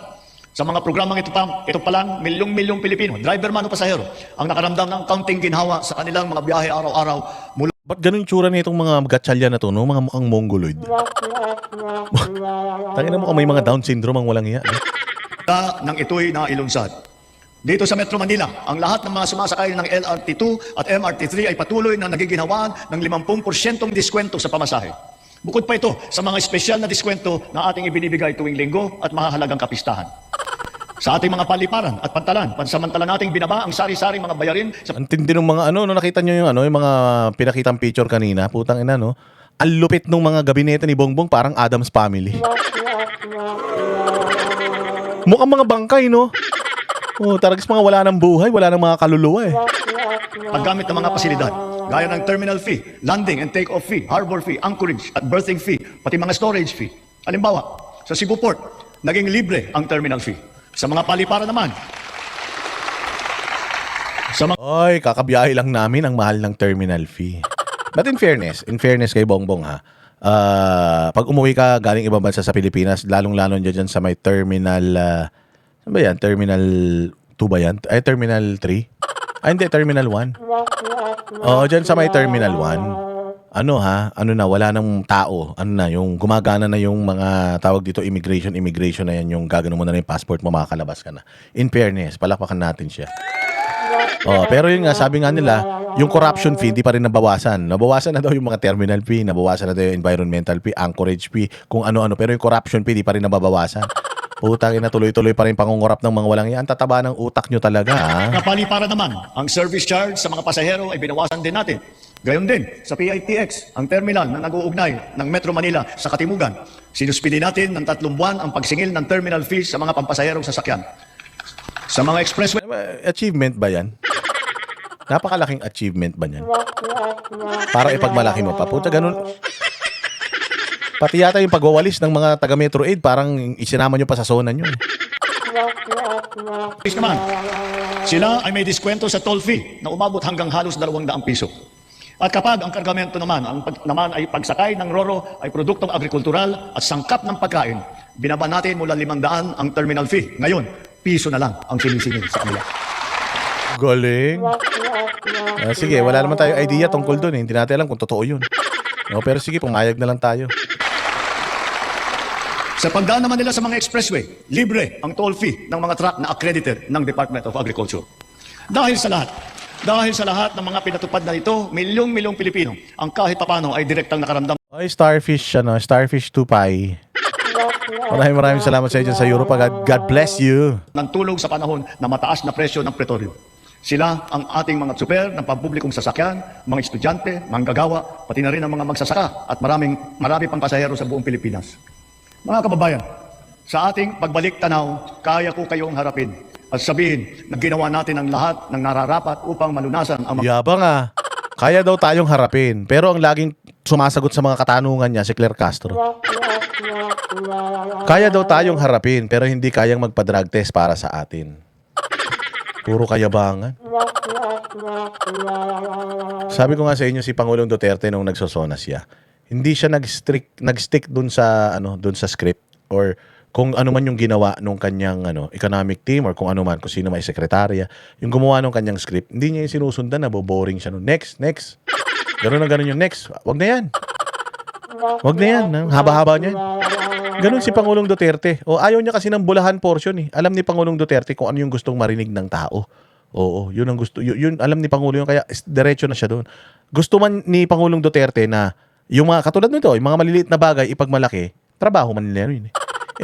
Sa mga programang ito pa lang, milyong-milyong Pilipino, driver man o pasahero, ang nakaramdam ng kaunting ginhawa sa kanilang mga biyahe araw-araw mula Ba't ganun yung tsura nitong mga gatsalya na to, no? Mga mukhang mongoloid. Tangina mo may mga Down syndrome ang walang iya. nang ito'y nailunsad. Dito sa Metro Manila, ang lahat ng mga sumasakay ng LRT2 at MRT3 ay patuloy na nagiginhawaan ng 50% diskwento sa pamasahe. Bukod pa ito sa mga espesyal na diskwento na ating ibinibigay tuwing linggo at mahahalagang kapistahan. Sa ating mga paliparan at pantalan, pansamantala nating binaba ang sari-saring mga bayarin sa Ang tindi ng mga no, nakita nyo yung yung mga pinakitang picture kanina, putang ina, no? Ang lupit ng mga gabinete ni Bongbong, parang Adam's Family. Mukhang mga bangkay, no? Oh, talagang mga wala ng buhay, wala ng mga kaluluwa eh. paggamit ng mga pasilidad, gaya ng terminal fee, landing and take-off fee, harbor fee, anchorage at berthing fee, pati mga storage fee. Halimbawa, sa Cebu Port, naging libre ang terminal fee. Sa mga paliparan naman, sa mga Oy, kakabiyahe lang namin ang mahal ng terminal fee. But in fairness kay Bongbong ha, pag umuwi ka galing ibang bansa sa Pilipinas, lalong-lalo dyan sa may terminal, saan ba yan? Terminal 2 ba yan? Ay, terminal 3? Ay, hindi, terminal 1. Oo, dyan sa may terminal 1. Ano na, wala nang tao. Ano na, yung gumagana na yung mga tawag dito, immigration na yan, yung gagano mo na yung passport mo, makakalabas ka na. In fairness, palakpakan natin siya. Oh, pero yun nga, sabi nga nila, yung corruption fee, di pa rin nabawasan. Nabawasan na daw yung mga terminal fee, nabawasan na daw yung environmental fee, anchorage fee, kung ano-ano. Pero yung corruption fee, di pa rin nababawasan. Putang ina, tuloy-tuloy pa rin pangungurap ng mga walang yan. Tataba ng utak nyo talaga, ha? paliparan naman, ang service charge sa mga pasahero ay binawasan din natin. Gayon din, sa PITX, ang terminal na nag-uugnay ng Metro Manila sa Katimugan, sinuspindi natin ng 3 buwan ang pagsingil ng terminal fees sa mga pampasaherong sasakyan. Sa mga expressway, Achievement ba yan? Napakalaking achievement ba yan? Para ipagmalaki mo pa. Puta, ganun. Pati yata yung pagwawalis ng mga taga Metro Aid, parang isinama nyo pa sa zona nyo. naman, sila ay may diskwento sa toll fee na umabot hanggang halos 200 piso. At kapag ang kargamento naman, naman ay pagsakay ng roro ay produktong agrikultural at sangkap ng pagkain, binaba natin mula 500 ang terminal fee. Ngayon, piso na lang ang sinisingil sa kanila. Galing. Sige, wala naman tayo idea tungkol dun eh. Hindi natin alam kung totoo yun. No, pero sige, pumayag na lang tayo. Sa pagdaan naman nila sa mga expressway, libre ang toll fee ng mga truck na accredited ng Department of Agriculture. Dahil sa lahat ng mga pinatupad na ito, milyong-milyong Pilipino ang kahit papano ay direktang nakaramdam Oy, Starfish 2 Pi. Maraming salamat sa inyo sa Europa. God bless you. ng tulong sa panahon na mataas na presyo ng petrolyo. Sila ang ating mga super ng pampublikong sasakyan, mga estudyante, manggagawa, pati na rin ang mga magsasaka at marami pang pasahero sa buong Pilipinas. Mga kababayan, sa ating pagbalik tanaw, kaya ko kayong harapin at sabihin na ginawa natin ang lahat ng nararapat upang malunasan ang mga Yabang ah. Kaya daw tayong harapin. Pero ang laging sumasagot sa mga katanungan niya si Claire Castro. Kaya daw tayong harapin pero hindi kayang magpa-drug test para sa atin. Puro kayabangan. Sabi ko nga sa inyo si Pangulong Duterte nung nagsosona siya, hindi siya nag-stick dun sa script or kung ano man yung ginawa nung kanyang economic team or kung ano man, kung sino may sekretarya, yung gumawa nung kanyang script, hindi niya yung sinusundan na boring siya nun. Next. Ganun na ganun yung next. Wag na yan. Wag na yan. Ang haba-haba niyan. Ganun si Pangulong Duterte. O ayaw niya kasi ng bulahan portion eh. Alam ni Pangulong Duterte kung ano yung gustong marinig ng tao. Oo, yun ang gusto. Yun alam ni Pangulo yun, kaya diretso na siya doon. Gusto man ni Pangulong Duterte na yung mga katulad nito, yung mga maliliit na bagay ipagmalaki, trabaho man nila yun eh.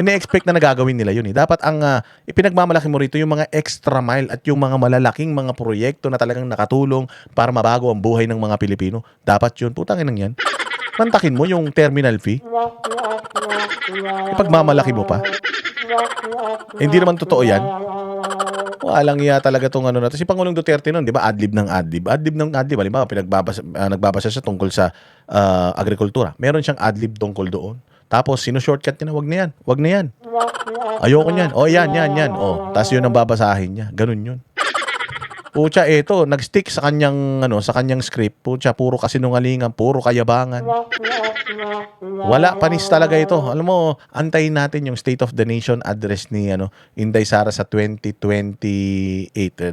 Ine-expect na nagagawin nila yun eh. Dapat ang ipinagmamalaki mo rito yung mga extra mile at yung mga malalaking mga proyekto na talagang nakatulong para mabago ang buhay ng mga Pilipino. Dapat yun. Putangin nang yan. Mantakin mo yung terminal fee. Ipagmamalaki mo pa. Hindi naman totoo yan. Walang iya talaga tong na to. Si Pangulong Duterte noon, di ba, adlib ng adlib. Adlib ng adlib, halimbawa, nagbabasa siya tungkol sa agrikultura. Meron siyang adlib tungkol doon. Tapos, sino-shortcut niya na, wag na yan. Wag na yan. Ayoko niyan. O, yan. O, tapos yun ang babasahin niya. Ganun yun. Pucha, eto, nag-stick sa kanyang, sa kanyang script. Pucha, puro kasinungalingan, puro kayabangan. Wala, panis talaga ito. Alam mo, antayin natin yung State of the Nation address ni, Inday Sara sa 2028.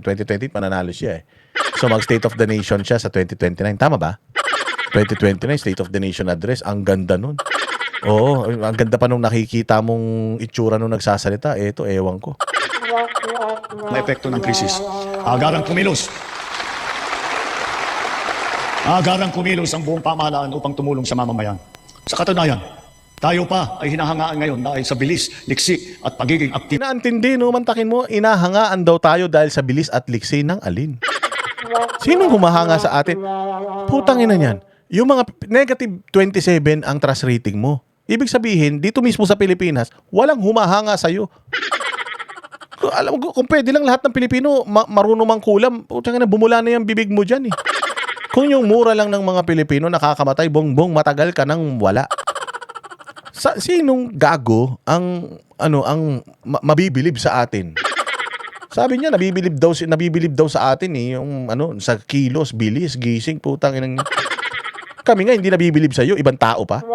2028, mananalo siya eh. So, mag-State of the Nation siya sa 2029. Tama ba? 2029, State of the Nation address. Ang ganda nun. Oo, ang ganda pa nung nakikita mong itsura nung nagsasalita. Eto, ewan ko. Na epekto ng krisis. Agarang kumilos. Agarang kumilos ang buong pamahalaan upang tumulong sa mamamayan. Sa katunayan, tayo pa ay hinahangaan ngayon dahil sa bilis, liksi at pagiging aktibo. Inaantindi, no? Mantakin mo, inahangaan daw tayo dahil sa bilis at liksi ng alin. Sinong humahanga sa atin? Putang ina niyan. Yung mga negative 27 ang trust rating mo. Ibig sabihin, dito mismo sa Pilipinas, walang humahanga sa'yo. Alam mo, kung pwede lang lahat ng Pilipino marunong mang kulam, putang ina, bumula na yung bibig mo dyan eh. Kung yung mura lang ng mga Pilipino nakakamatay, bongbong matagal ka nang wala. Sinong gago ang mabibilib sa atin? Sabi niya nabibilib daw sa atin eh, yung sa kilos, bilis, gising, putang ina. Kami nga hindi nabibilib sa iyo, ibang tao pa.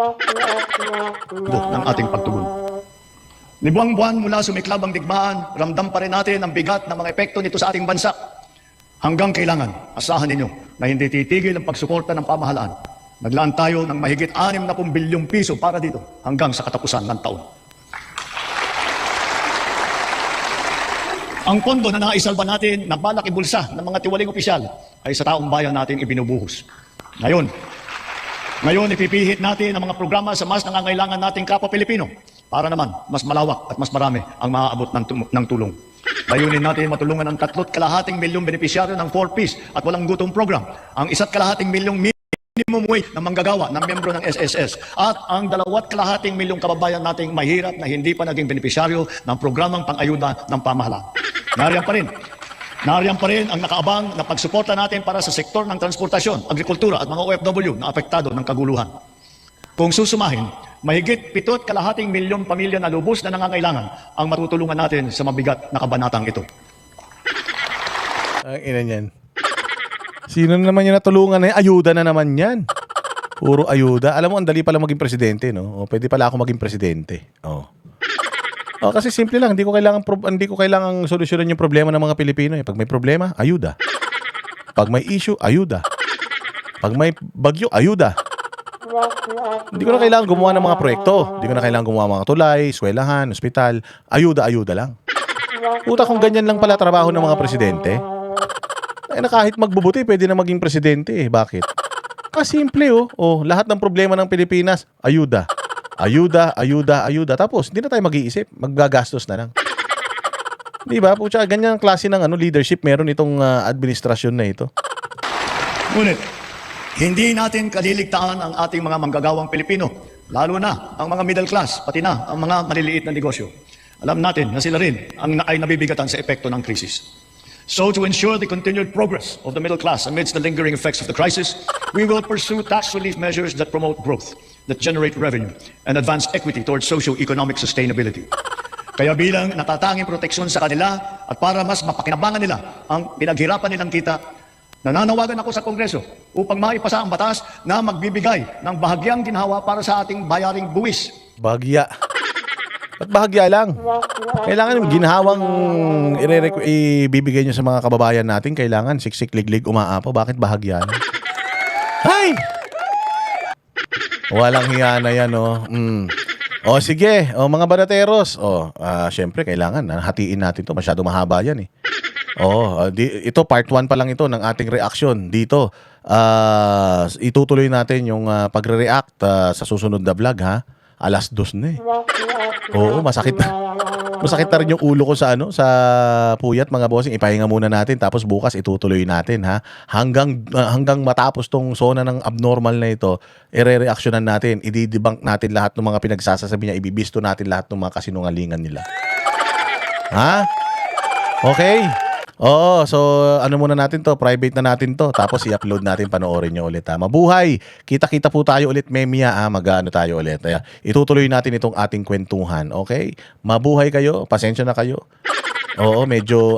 Ng ating pagtugon. Libuang-buwan mula sumiklab ang digmaan, ramdam pa rin natin ang bigat ng mga epekto nito sa ating bansa. Hanggang kailangan, asahan ninyo na hindi titigil ang pagsuporta ng pamahalaan. Naglaan tayo ng mahigit 60 bilyong piso para dito hanggang sa katapusan ng taon. Ang pondo na naisalba natin na balak ibulsa ng mga tiwaling opisyal ay sa taong bayan natin ibinubuhos. Ngayon, ipipihit natin ang mga programa sa mas nangangailangan nating kapwa Pilipino para naman mas malawak at mas marami ang maaabot ng tulong. Layunin natin matulungan ang 3.2 milyong benepisyaryo ng 4Ps at walang gutom program, ang 1.2 milyong minimum wage na manggagawa ng miyembro ng SSS at ang 2.2 milyong kababayan nating mahirap na hindi pa naging benepisyaryo ng programang pang-ayuda ng pamahalaan. Nariyan pa rin ang nakaabang na pagsuporta natin para sa sektor ng transportasyon, agrikultura at mga OFW na apektado ng kaguluhan. Kung susumahin, mahigit 7.2 milyong pamilya na lubos na nangangailangan ang matutulungan natin sa mabigat na kabanatang ito. Ang ina niyan. Sino naman yung natulungan na yan? Ayuda na naman yan. Puro ayuda. Alam mo, ang dali pala maging presidente, no? O, pwede pala ako maging presidente. Kasi simple lang, hindi ko kailangan solusyonan yung problema ng mga Pilipino eh. Pag may problema, ayuda. Pag may issue, ayuda. Pag may bagyo, ayuda. Hindi ko na kailangan gumawa ng mga proyekto. Hindi ko na kailangan gumawa ng mga tulay, eskwelahan, ospital. Ayuda lang. Puta, kung ganyan lang pala trabaho ng mga presidente, na kahit magbubuti, pwede na maging presidente eh. Bakit? Simple lahat ng problema ng Pilipinas, ayuda. Ayuda. Tapos, hindi na tayo mag-iisip. Maggagastos na lang. Di ba? Pucha, ganyan ang klase ng leadership meron itong administrasyon na ito. Ngunit, hindi natin kaliligtaan ang ating mga manggagawang Pilipino, lalo na ang mga middle class, pati na ang mga maliliit na negosyo. Alam natin na sila rin ay nabibigatan sa epekto ng krisis. So to ensure the continued progress of the middle class amidst the lingering effects of the crisis, we will pursue tax relief measures that promote growth, that generate revenue, and advance equity towards socio-economic sustainability. Kaya bilang natatanging proteksyon sa kanila at para mas mapakinabangan nila ang pinaghirapan nilang kita, nananawagan ako sa Kongreso upang maipasa ang batas na magbibigay ng bahagyang ginhawa para sa ating bayaring buwis. Bahagya. Ba't bahagya lang? Kailangan yung ginhawang ibibigay nyo sa mga kababayan natin. Kailangan siksik, liglig, umaapaw. Bakit bahagya? Hay! Walang hiya na yan, oh. O sige, o mga banateros. Syempre, kailangan hatiin natin to. Masyado mahaba yan, eh. Ito part 1 pa lang ito ng ating reaction dito. Itutuloy natin yung pagre-react sa susunod na vlog, ha? 2:00 na, eh. Oo, masakit na. Masakit na rin yung ulo ko sa sa puyat, mga bossing. Ipahinga muna natin tapos bukas itutuloy natin, ha. Hanggang matapos tong zona ng abnormal na ito, ire-reactionan natin, i-debunk natin lahat ng mga pinagsasasabi niya, ibibisto natin lahat ng mga kasinungalingan nila. Ha? Okay? Oo, so ano muna natin to, private na natin to, tapos i-upload natin, panoorin nyo ulit, ha. Mabuhay! Kita-kita po tayo ulit, Memia, mag-ano tayo ulit. Itutuloy natin itong ating kwentuhan, okay? Mabuhay kayo, pasensya na kayo. Oo, medyo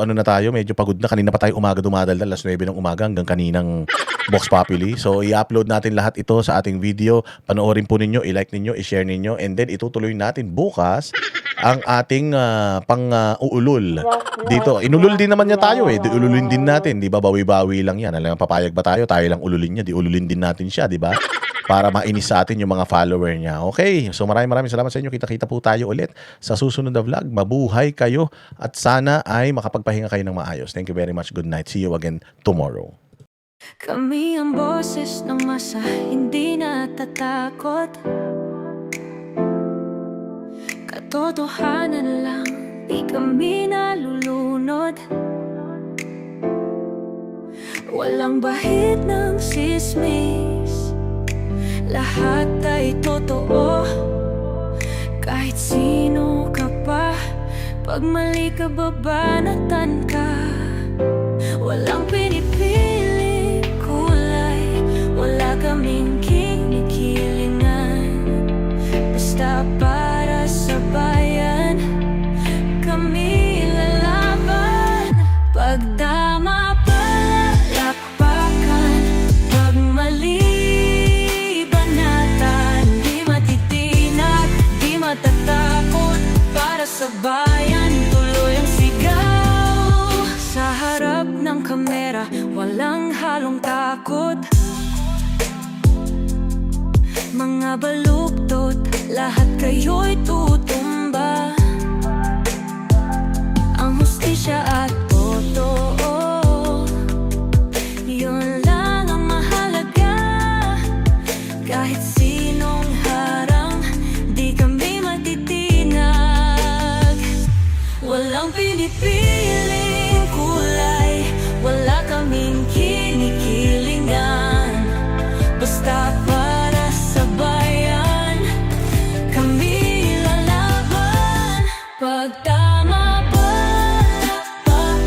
medyo pagod na. Kanina pa tayo umaga dumadaldal, 9 ng umaga hanggang kaninang Vox Populi. So i-upload natin lahat ito sa ating video. Panoorin po ninyo, i-like ninyo, i-share ninyo, and then itutuloy natin bukas ang ating pang-uulol dito. Inulul din naman niya tayo, eh. Di ululin din natin, di ba? Bawi-bawi lang yan. Alam, papayag ba tayo? Tayo lang ululin niya. Di ululin din natin siya, di ba? Para mainis sa atin yung mga follower niya. Okay, so maraming salamat sa inyo. Kita-kita po tayo ulit sa susunod na vlog. Mabuhay kayo at sana ay makapagpahinga kayo ng maayos. Thank you very much. Good night. See you again tomorrow. Kami ang boses ng masa, hindi natatakot. Katotohanan lang, di kami nalulunod. Walang bahid ng sismis, lahat ay totoo. Kahit sino ka pa, pag mali ka babanatan ka. Walang pinipili kulay, wala kaming kinikilingan. Basta para sa bayan, kami lalaban. Pag tama palakpakan, pag mali banatan. Di matitinag, di matatakot, para sa bayan tuloy ang sigaw. Sa harap ng kamera, walang halong takot. Mga baluktot, lahat kayo'y tutumba. Ang hustisya at totoo, yun lang ang mahalaga. Kahit sinong harang, di kami matitinag. Walang pinipiling kulay, wala kaming kinikilingan. Basta para sa bayan, kami lalaban. Pag tama palakpakan,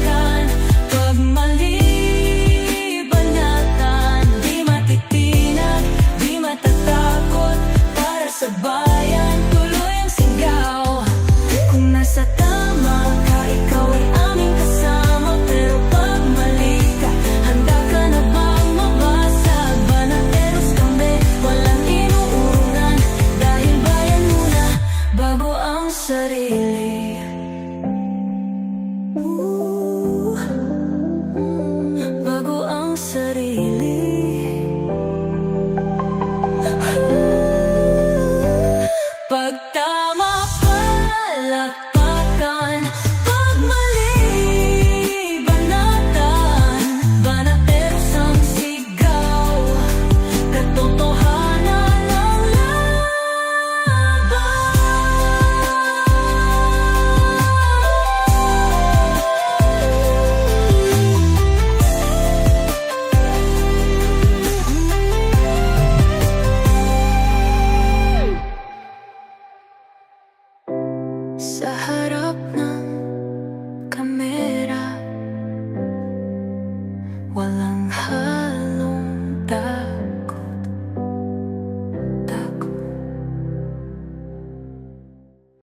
Wala